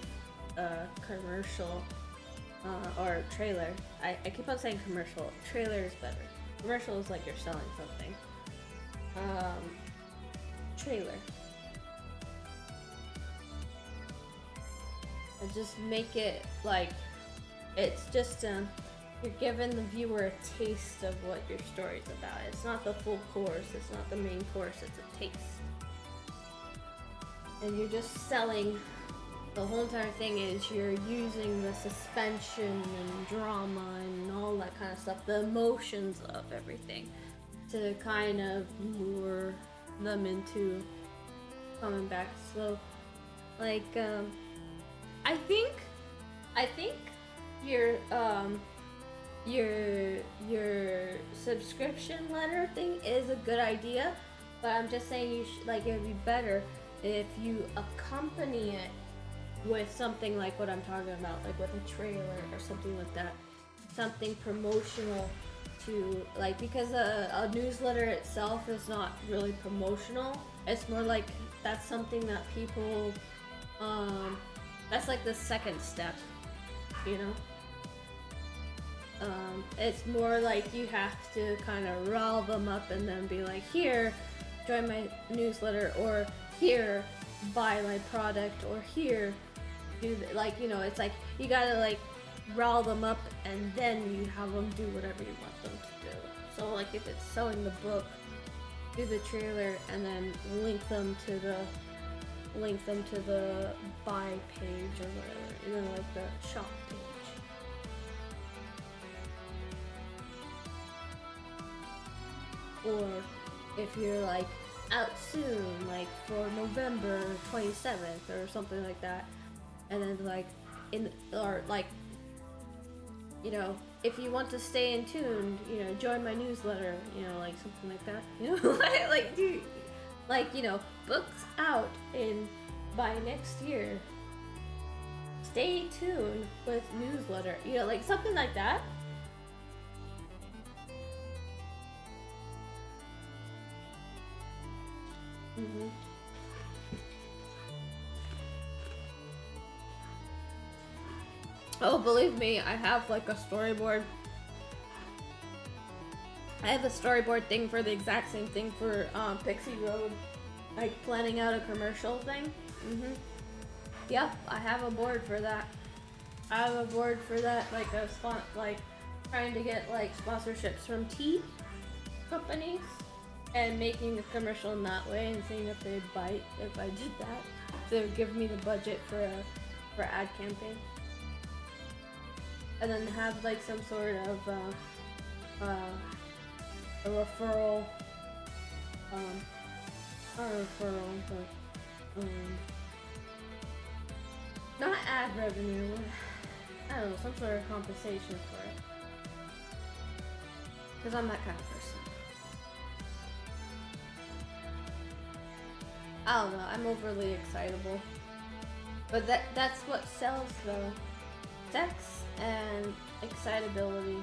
commercial or trailer. I keep on saying commercial. Trailer is better. Commercial is like you're selling something. Trailer. And just make it like it's just you're giving the viewer a taste of what your story's about. It's not the full course. It's not the main course. It's a taste. And you're just selling. The whole entire thing is you're using the suspension and drama and all that kind of stuff, the emotions of everything, to kind of lure them into coming back. So, like, I think your subscription letter thing is a good idea, but I'm just saying you should, like, it'd be better if you accompany it with something like what I'm talking about, like with a trailer or something like that, something promotional to, like, because a newsletter itself is not really promotional. It's more like that's something that people, that's like the second step, you know? It's more like you have to kind of rile them up and then be like, here, join my newsletter, or here, buy my product, or here, do like, you know, it's like you gotta like rile them up and then you have them do whatever you want them to do. So like if it's selling the book, do the trailer and then link them to the buy page or whatever, you know, like the shop page. Or if you're like out soon, like for November 27th or something like that, and then like or like, you know, if you want to stay in tune, you know, join my newsletter, you know, like something like that, you know, like dude, like, you know, books out by next year, stay tuned with newsletter, you know, like something like that. Mm-hmm. Oh, believe me, I have like a storyboard. I have a storyboard thing for the exact same thing for Pixie Road, like planning out a commercial thing. Mm-hmm. Yep, I have a board for that. I have a board for that, like like trying to get like sponsorships from tea companies and making a commercial in that way and seeing if they'd bite if I did that. They would give me the budget for ad campaign. And then have like some sort of a referral a referral, but not ad revenue. I don't know, some sort of compensation for it. Because I'm that kind of person. I don't know, I'm overly excitable. But that's what sells though. Sex and excitability.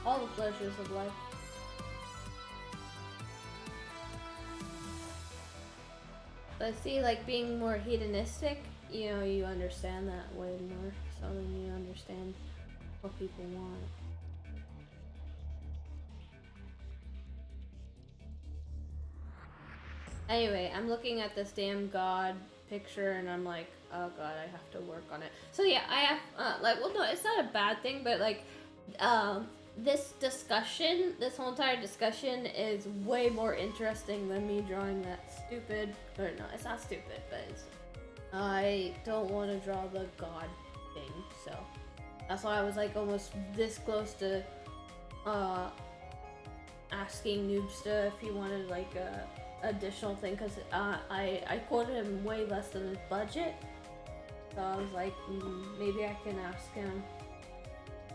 All the pleasures of life. But see, like being more hedonistic, you know, you understand that way more. So then you understand what people want. Anyway, I'm looking at this damn god picture and I'm like, oh god, I have to work on it. So yeah, I have, like, well no, it's not a bad thing, but like, this discussion, this whole entire discussion is way more interesting than me drawing that stupid, or no, it's not stupid, but it's, I don't want to draw the god thing, so that's why I was like almost this close to, asking Noobsta if he wanted like a additional thing, because I quoted him way less than his budget, so I was like, maybe I can ask him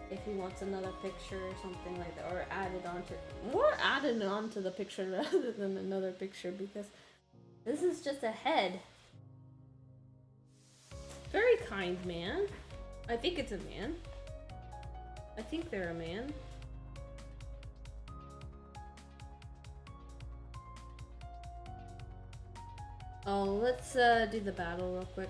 if he wants another picture or something like that, or added onto the picture rather than another picture, because this is just a head. Very kind man. I think it's a man. I think they're a man. Oh, let's do the battle real quick.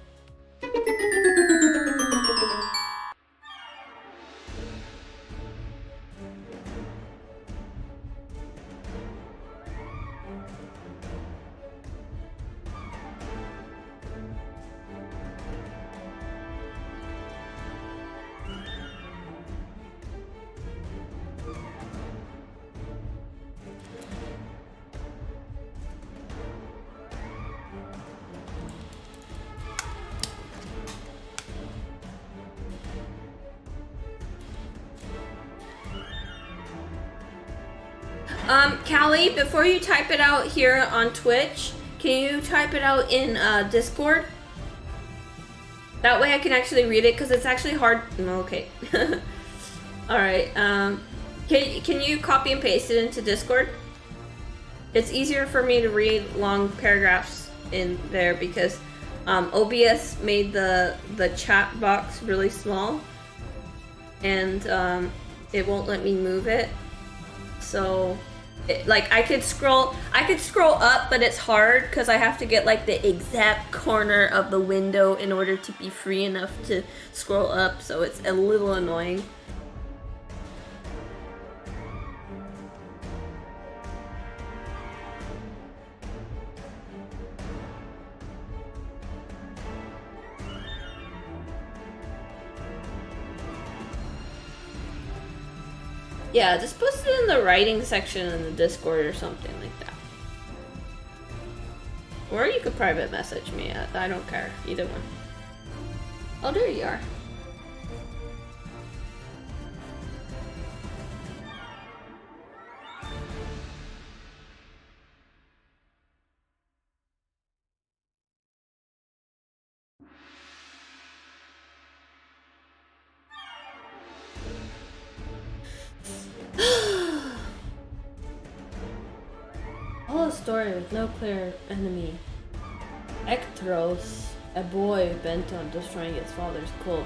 Callie, before you type it out here on Twitch, can you type it out in Discord? That way I can actually read it, because it's actually hard. Okay. Alright, can you copy and paste it into Discord? It's easier for me to read long paragraphs in there, because OBS made the chat box really small, and it won't let me move it. So like I could scroll up, but it's hard because I have to get like the exact corner of the window in order to be free enough to scroll up, so it's a little annoying. Yeah, just post it in the writing section in the Discord or something like that. Or you could private message me. I don't care. Either one. Oh, there you are. All a story with no clear enemy. Ekteros, a boy bent on destroying his father's cult.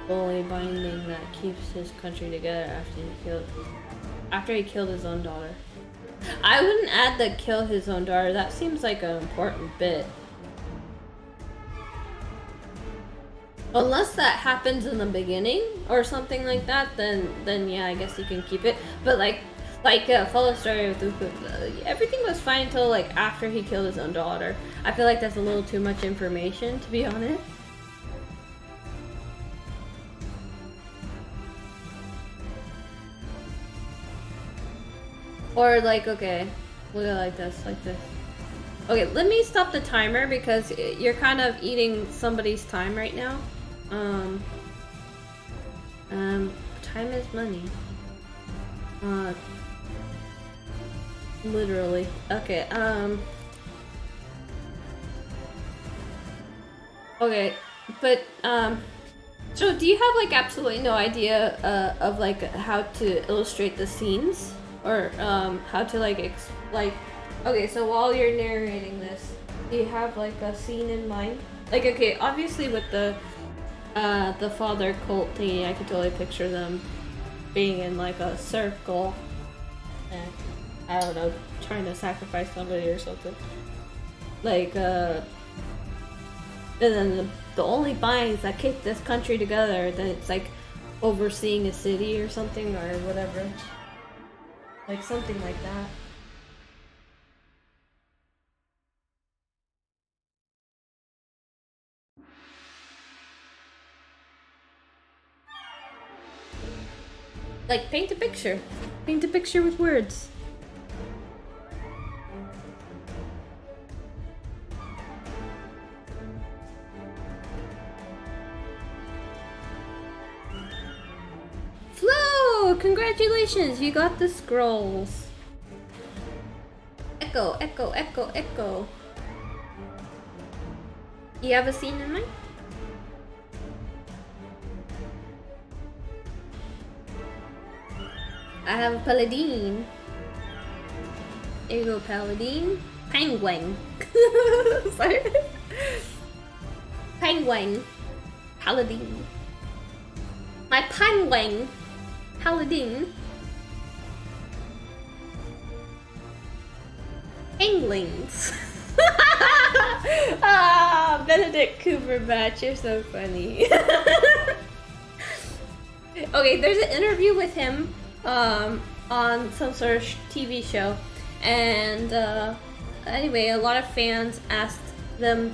The only binding that keeps his country together after he killed his own daughter. I wouldn't add the kill his own daughter. That seems like an important bit. Unless that happens in the beginning or something like that, then yeah, I guess you can keep it. But like follow story with everything was fine until like after he killed his own daughter. I feel like that's a little too much information, to be honest. Or like, okay, look at like this. Okay, let me stop the timer because you're kind of eating somebody's time right now. Time is money. Literally. Okay, Okay, but so do you have like absolutely no idea of like how to illustrate the scenes or how to like okay, so while you're narrating this, do you have like a scene in mind? Like okay, obviously with the father cult thingy, I could totally picture them being in like a circle and I don't know, trying to sacrifice somebody or something. Like and then the only binds that keep this country together, then it's like overseeing a city or something or whatever. Like something like that. Like paint a picture. Paint a picture with words. Flo! Congratulations! You got the scrolls. Echo, echo, echo, echo. You have a scene in mind? I have a paladin. There you go, paladin. Penguin. Sorry. Penguin. Paladin. My penguin. Paladin. Penguins. Ah, Benedict Cumberbatch, you're so funny. Okay, there's an interview with him on some sort of TV show, and anyway, a lot of fans asked the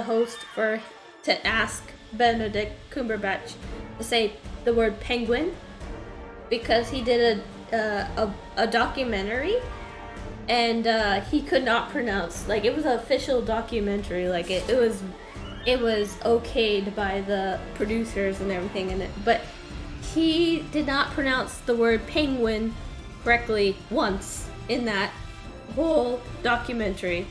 host to ask Benedict Cumberbatch to say the word penguin because he did a documentary and he could not pronounce, like, it was an official documentary, like it was okayed by the producers and everything in it, but he did not pronounce the word penguin correctly once in that whole documentary.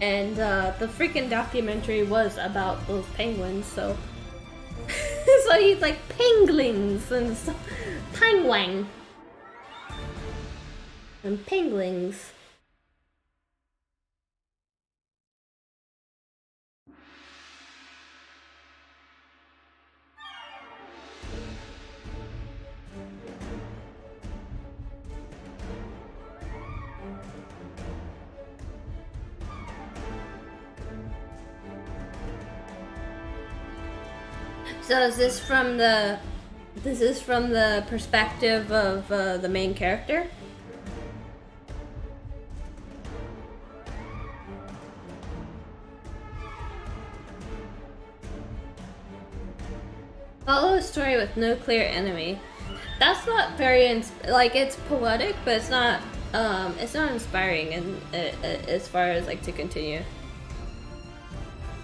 And the freaking documentary was about those penguins, so so he's like penguins and penguin and penguins. So is this from the perspective of the main character? Follow a story with no clear enemy. That's not very like, it's poetic, but it's not inspiring and as far as like to continue.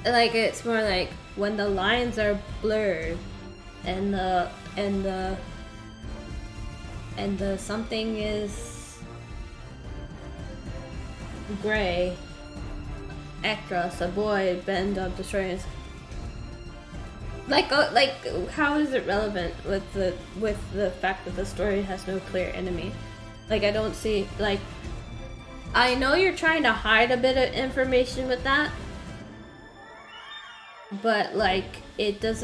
Like it's more like when the lines are blurred and the something is gray. Ekros, a boy bent on destroying. Like how is it relevant with the fact that the story has no clear enemy? Like I don't see, like, I know you're trying to hide a bit of information with that, but like it just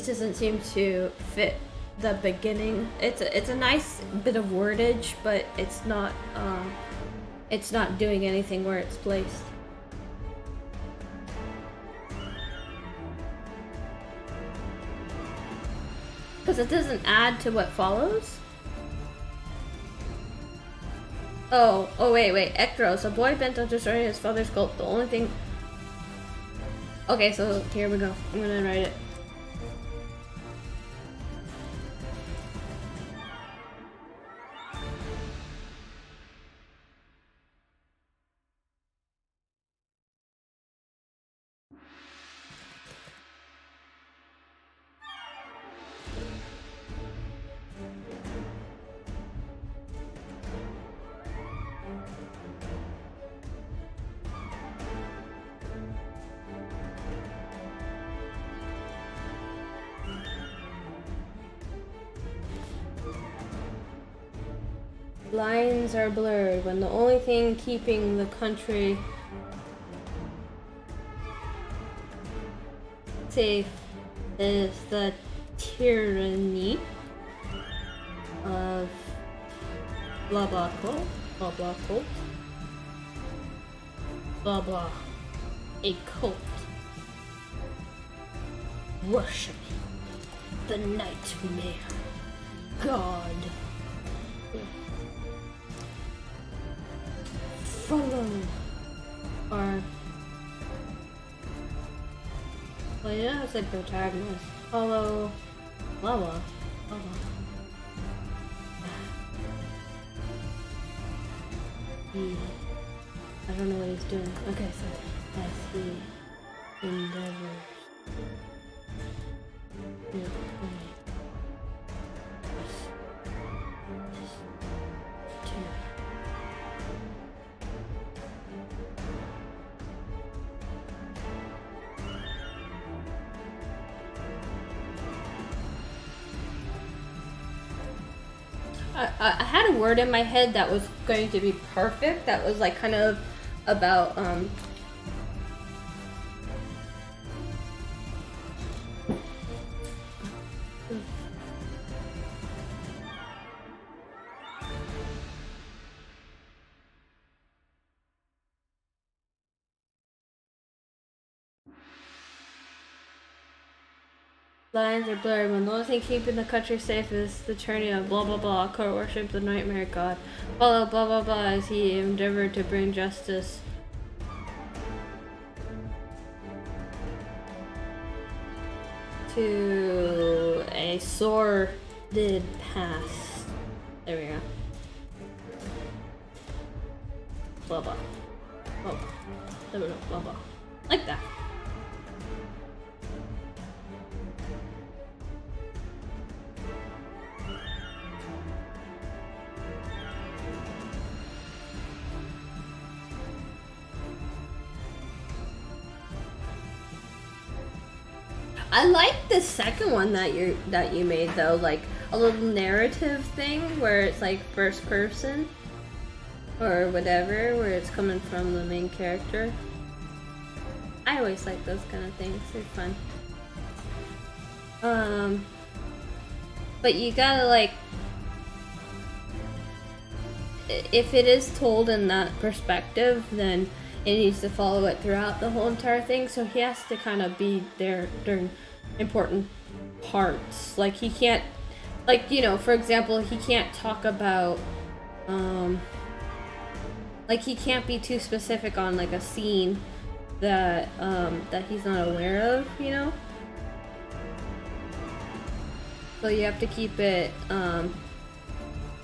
doesn't seem to fit the beginning. It's a nice bit of wordage, but it's not doing anything where it's placed. Because it doesn't add to what follows? Oh, wait. Ekros, a boy bent on destroying his father's cult. The only thing... Okay, so here we go. I'm gonna write it. Lines are blurred when the only thing keeping the country safe is the tyranny of blah blah cult, blah blah cult, blah blah, a cult worshiping the nightmare god. Follow our, well, yeah, it's like protagonist. Follow Lava. I don't know what he's doing. Okay, so as he endeavors to I had a word in my head that was going to be perfect. That was like kind of about lines are blurred when the only thing keeping the country safe is the tyranny of blah blah blah. Court worship the nightmare god. Follow blah blah blah as he endeavored to bring justice to a sordid past. There we go. Blah blah. Blah blah. There we go. Blah blah. Like that. I like the second one that you made though, like a little narrative thing where it's like first person or whatever, where it's coming from the main character. I always like those kind of things. They're fun. But you gotta like, if it is told in that perspective, then it needs to follow it throughout the whole entire thing. So he has to kind of be there during important parts. Like he can't, like, you know, for example, he can't talk about, like he can't be too specific on like a scene that that he's not aware of, you know. So you have to keep it,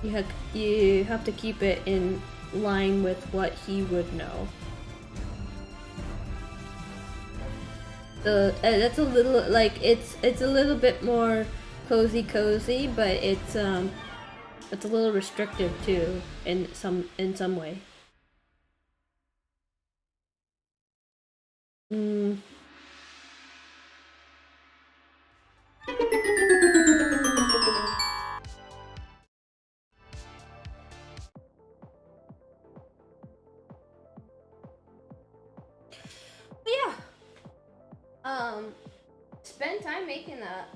you have to keep it in line with what he would know. So that's a little, like, it's a little bit more cozy, but it's a little restrictive too in some way. Yeah. Spend time making that,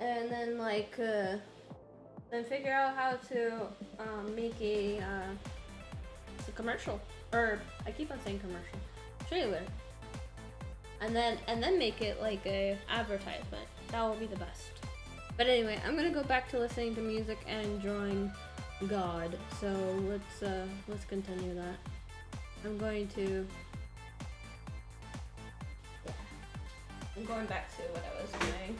and then like then figure out how to make a commercial, or I keep on saying commercial, trailer, and then make it like a advertisement. That will be the best. But anyway, I'm gonna go back to listening to music and drawing God. So let's continue that. I'm going back to what I was doing.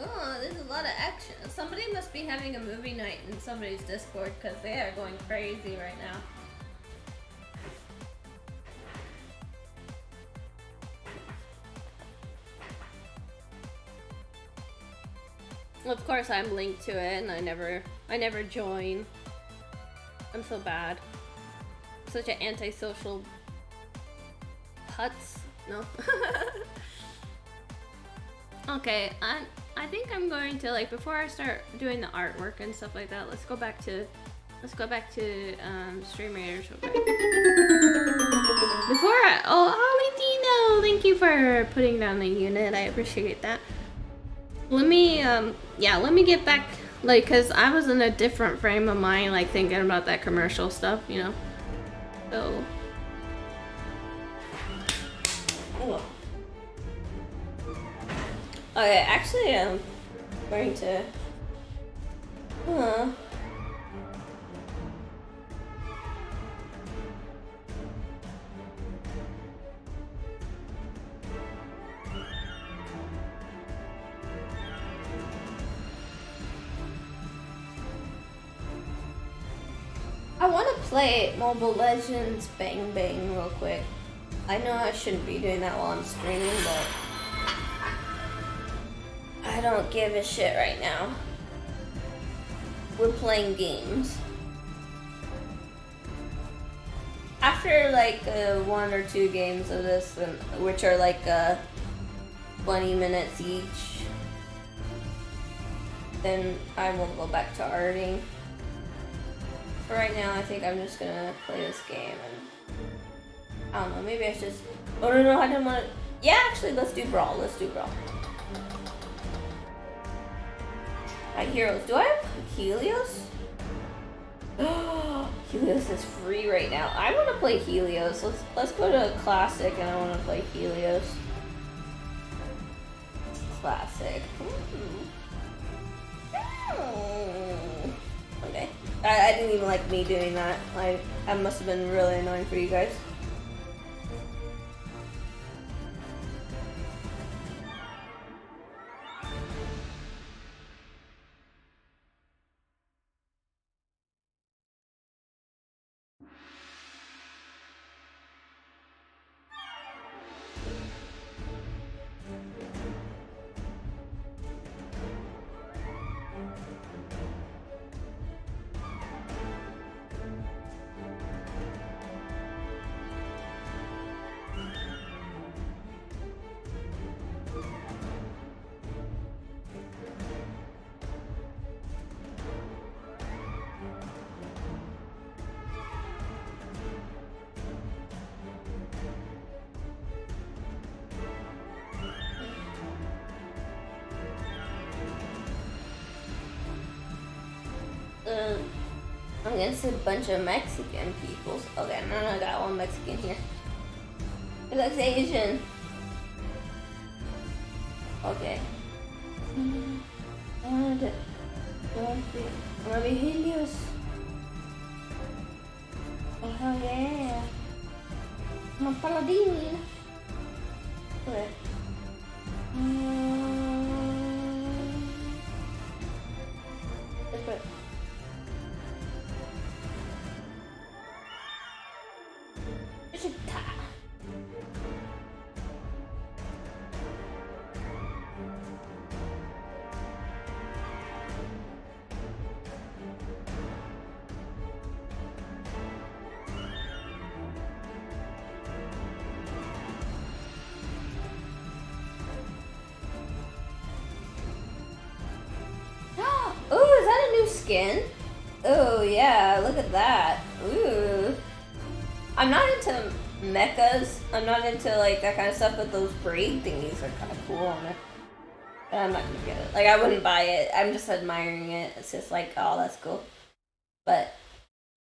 Oh, there's a lot of action. Somebody must be having a movie night in somebody's Discord because they are going crazy right now. Of course, I'm linked to it, and I never join. I'm so bad. Such an antisocial putz. No. Okay, I think I'm going to, like, before I start doing the artwork and stuff like that, let's go back to Stream Raiders real quick. Before Dino, thank you for putting down the unit. I appreciate that. Let me get back, like, cause I was in a different frame of mind, like thinking about that commercial stuff, you know. So. Oh. Okay, actually, I'm going to. I want to play Mobile Legends Bang Bang real quick. I know I shouldn't be doing that while I'm streaming, but I don't give a shit right now. We're playing games. After like 1 or 2 games of this, which are like 20 minutes each, then I will go back to arting. For right now, I think I'm just gonna play this game, and I don't know, maybe I should just... Oh no, I didn't want to... Yeah, actually, let's do Brawl, Alright, heroes. Do I have Helios? Helios is free right now. I want to play Helios. Let's go to Classic, and I want to play Helios. Classic. Okay. I didn't even like me doing that. That must have been really annoying for you guys. I'm against a bunch of Mexican people. Okay, no, I got one Mexican here. He looks Asian. Okay. I wanna be Helios. Oh hell yeah! I'm a paladin. Okay. Let's skin? Oh yeah, look at that. Ooh. I'm not into mechas. I'm not into like that kind of stuff, but those braid thingies are kind of cool on it. But I'm not gonna get it. Like, I wouldn't buy it. I'm just admiring it. It's just like, oh, that's cool. But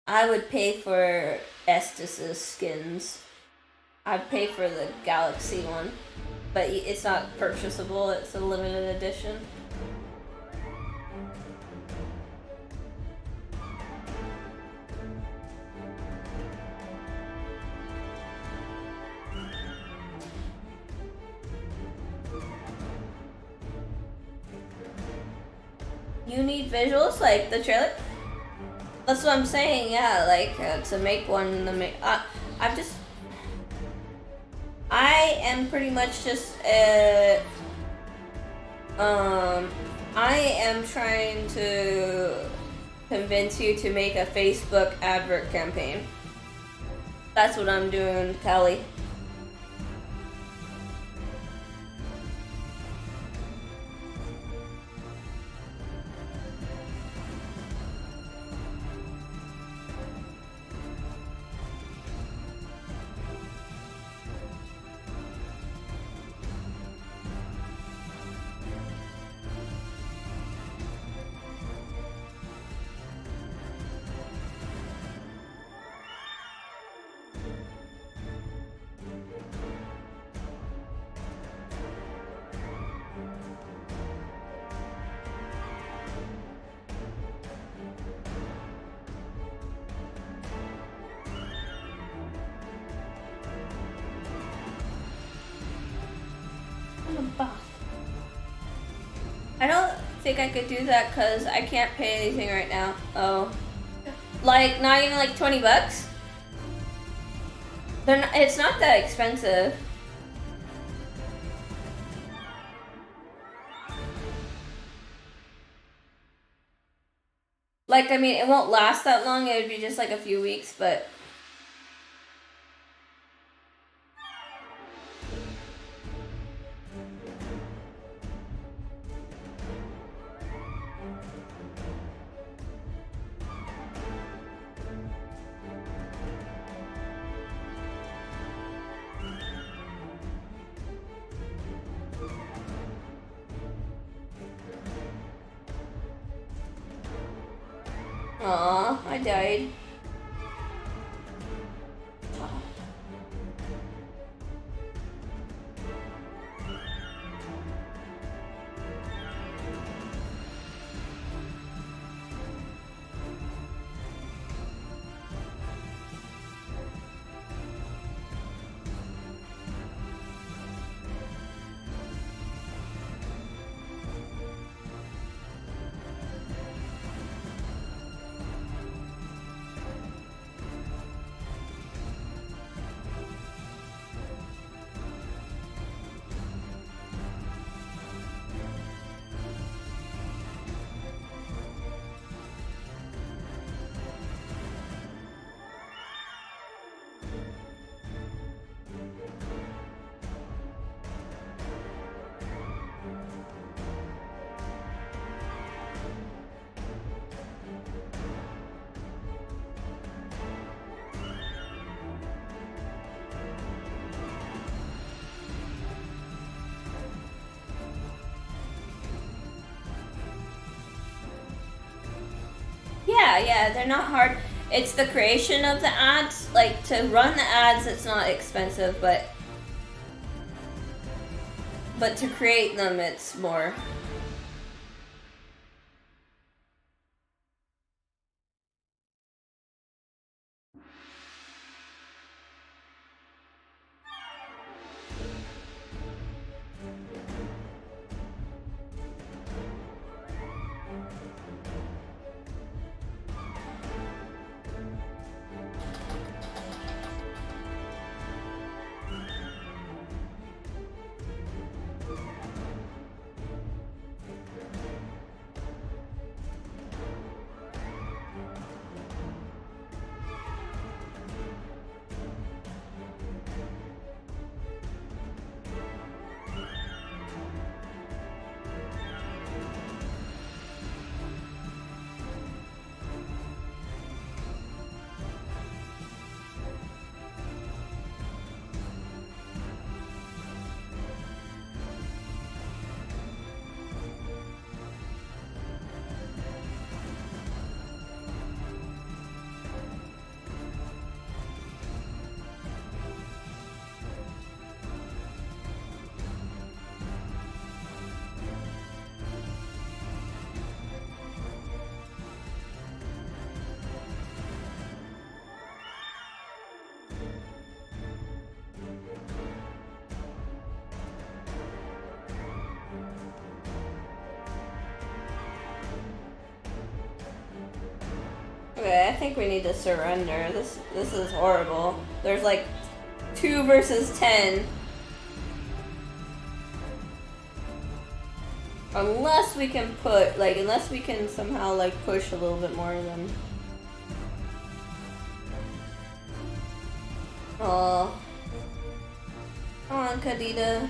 I would pay for Estes' skins. I'd pay for the Galaxy one. But it's not purchasable. It's a limited edition. You need visuals, like the trailer? That's what I'm saying, yeah, like, to make one, I am pretty much just, I am trying to convince you to make a Facebook advert campaign. That's what I'm doing, Kelly. I don't think I could do that because I can't pay anything right now. Oh. Like, not even like 20 bucks? It's not that expensive. Like, I mean, it won't last that long. It would be just like a few weeks, but... Aw, I died. Yeah, they're not hard. It's the creation of the ads. Like, to run the ads, it's not expensive, but to create them, it's more. Okay, I think we need to surrender. This is horrible. There's like 2 versus 10. Unless we can put, like, unless we can somehow, like, push a little bit more of them. Oh. Come on, Kadita.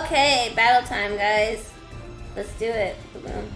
Okay, battle time, guys. Let's do it. Boom.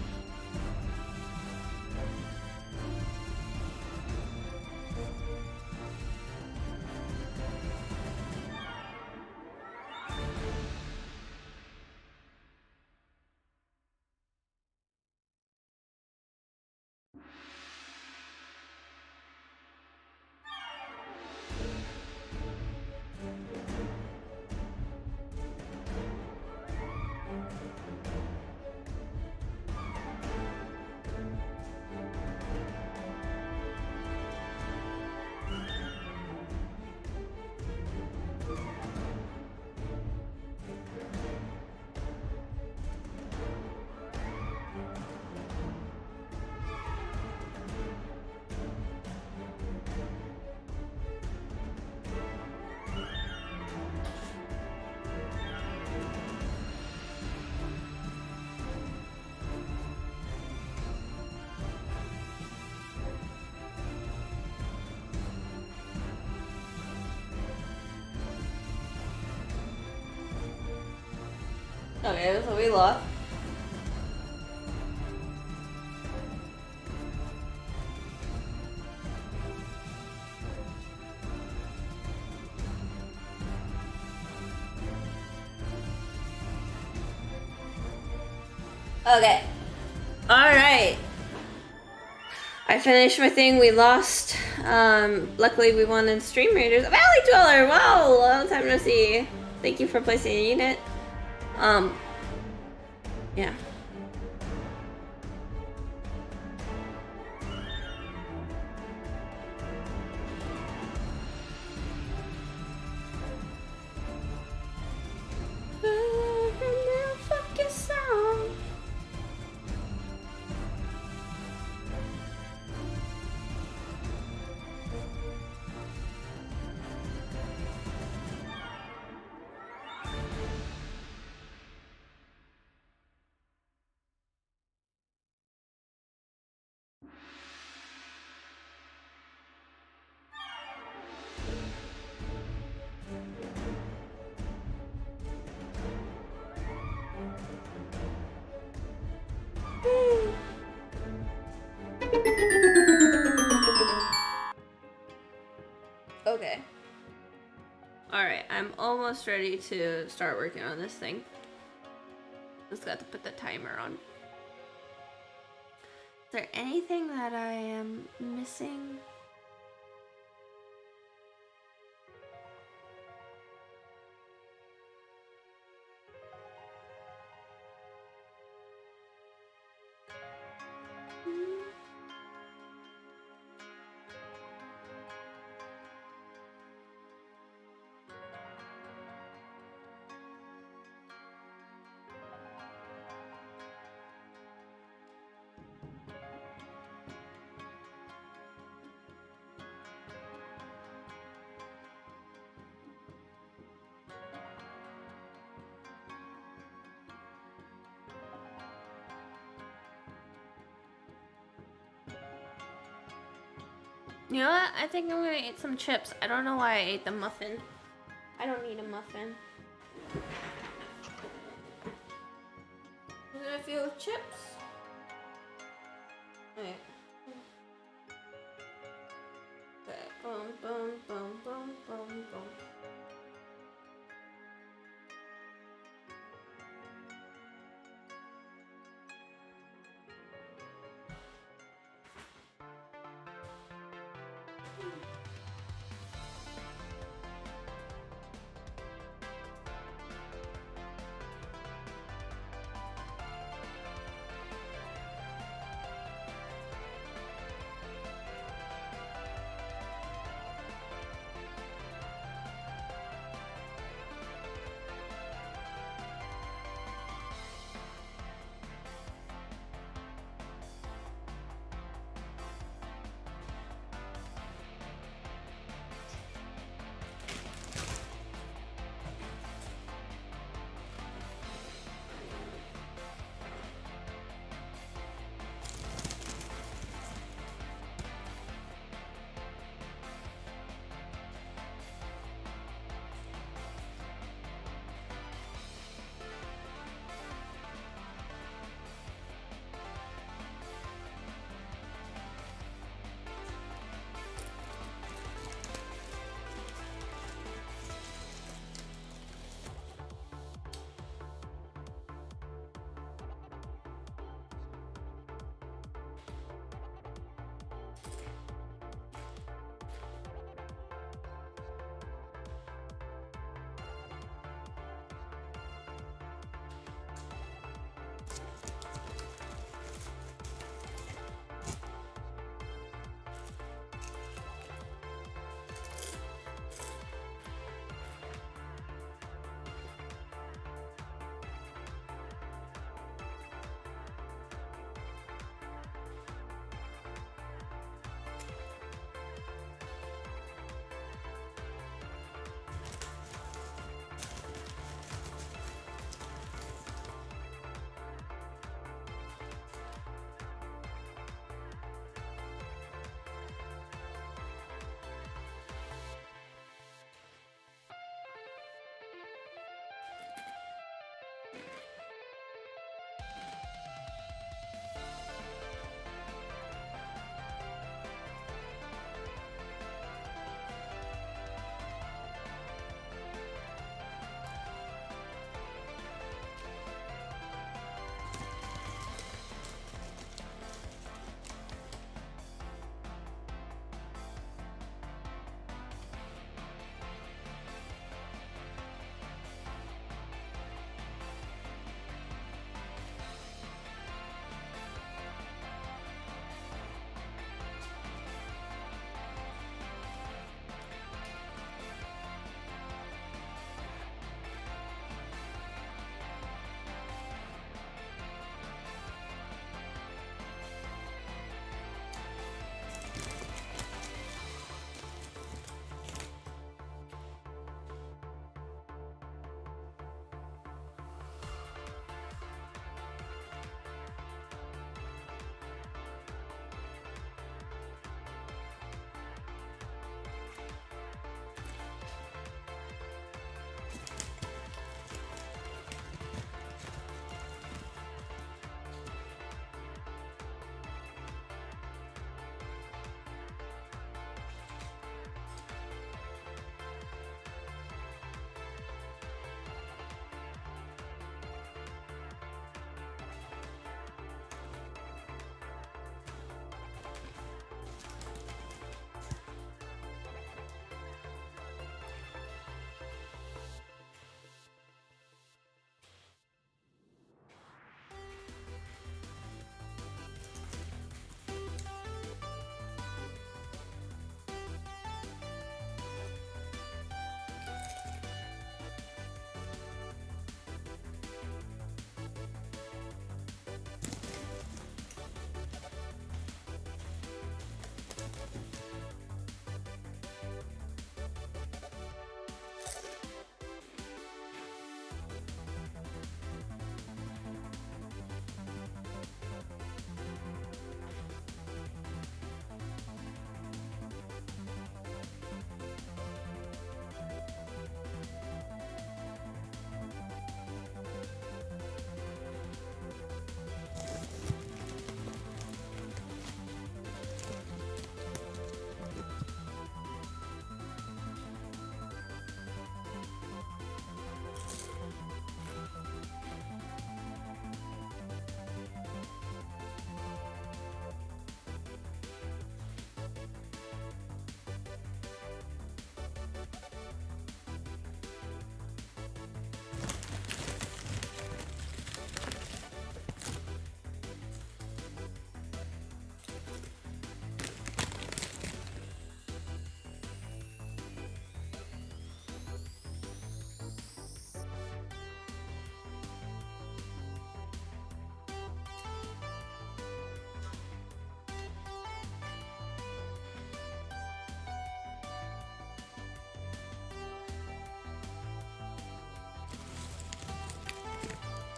Okay, so we lost. Okay. Alright. I finished my thing, we lost. Luckily we won in Stream Raiders. Valley Dweller! Wow! Long time no see. Thank you for placing a unit. Yeah. Fuck your song. Okay. Alright, I'm almost ready to start working on this thing. Just got to put the timer on. Is there anything that I am missing? You know what? I think I'm gonna eat some chips. I don't know why I ate the muffin. I don't need a muffin. I'm gonna feel with chips. Okay. Okay. Boom, boom, boom, boom, boom, boom.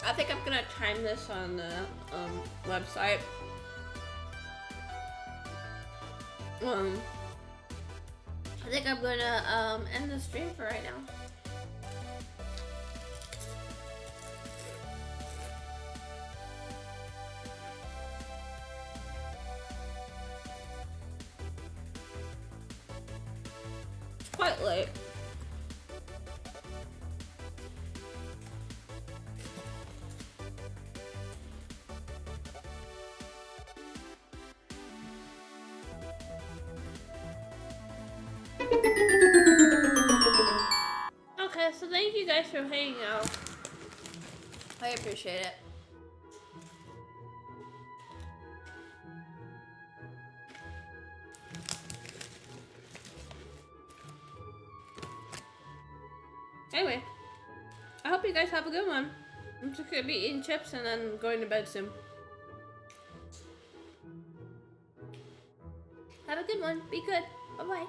I think I'm gonna time this on the website. I think I'm gonna end the stream for right now. It's quite late. Okay, so thank you guys for hanging out. I appreciate it. Anyway, I hope you guys have a good one. I'm just gonna be eating chips and then going to bed soon. Have a good one. Be good. Bye-bye.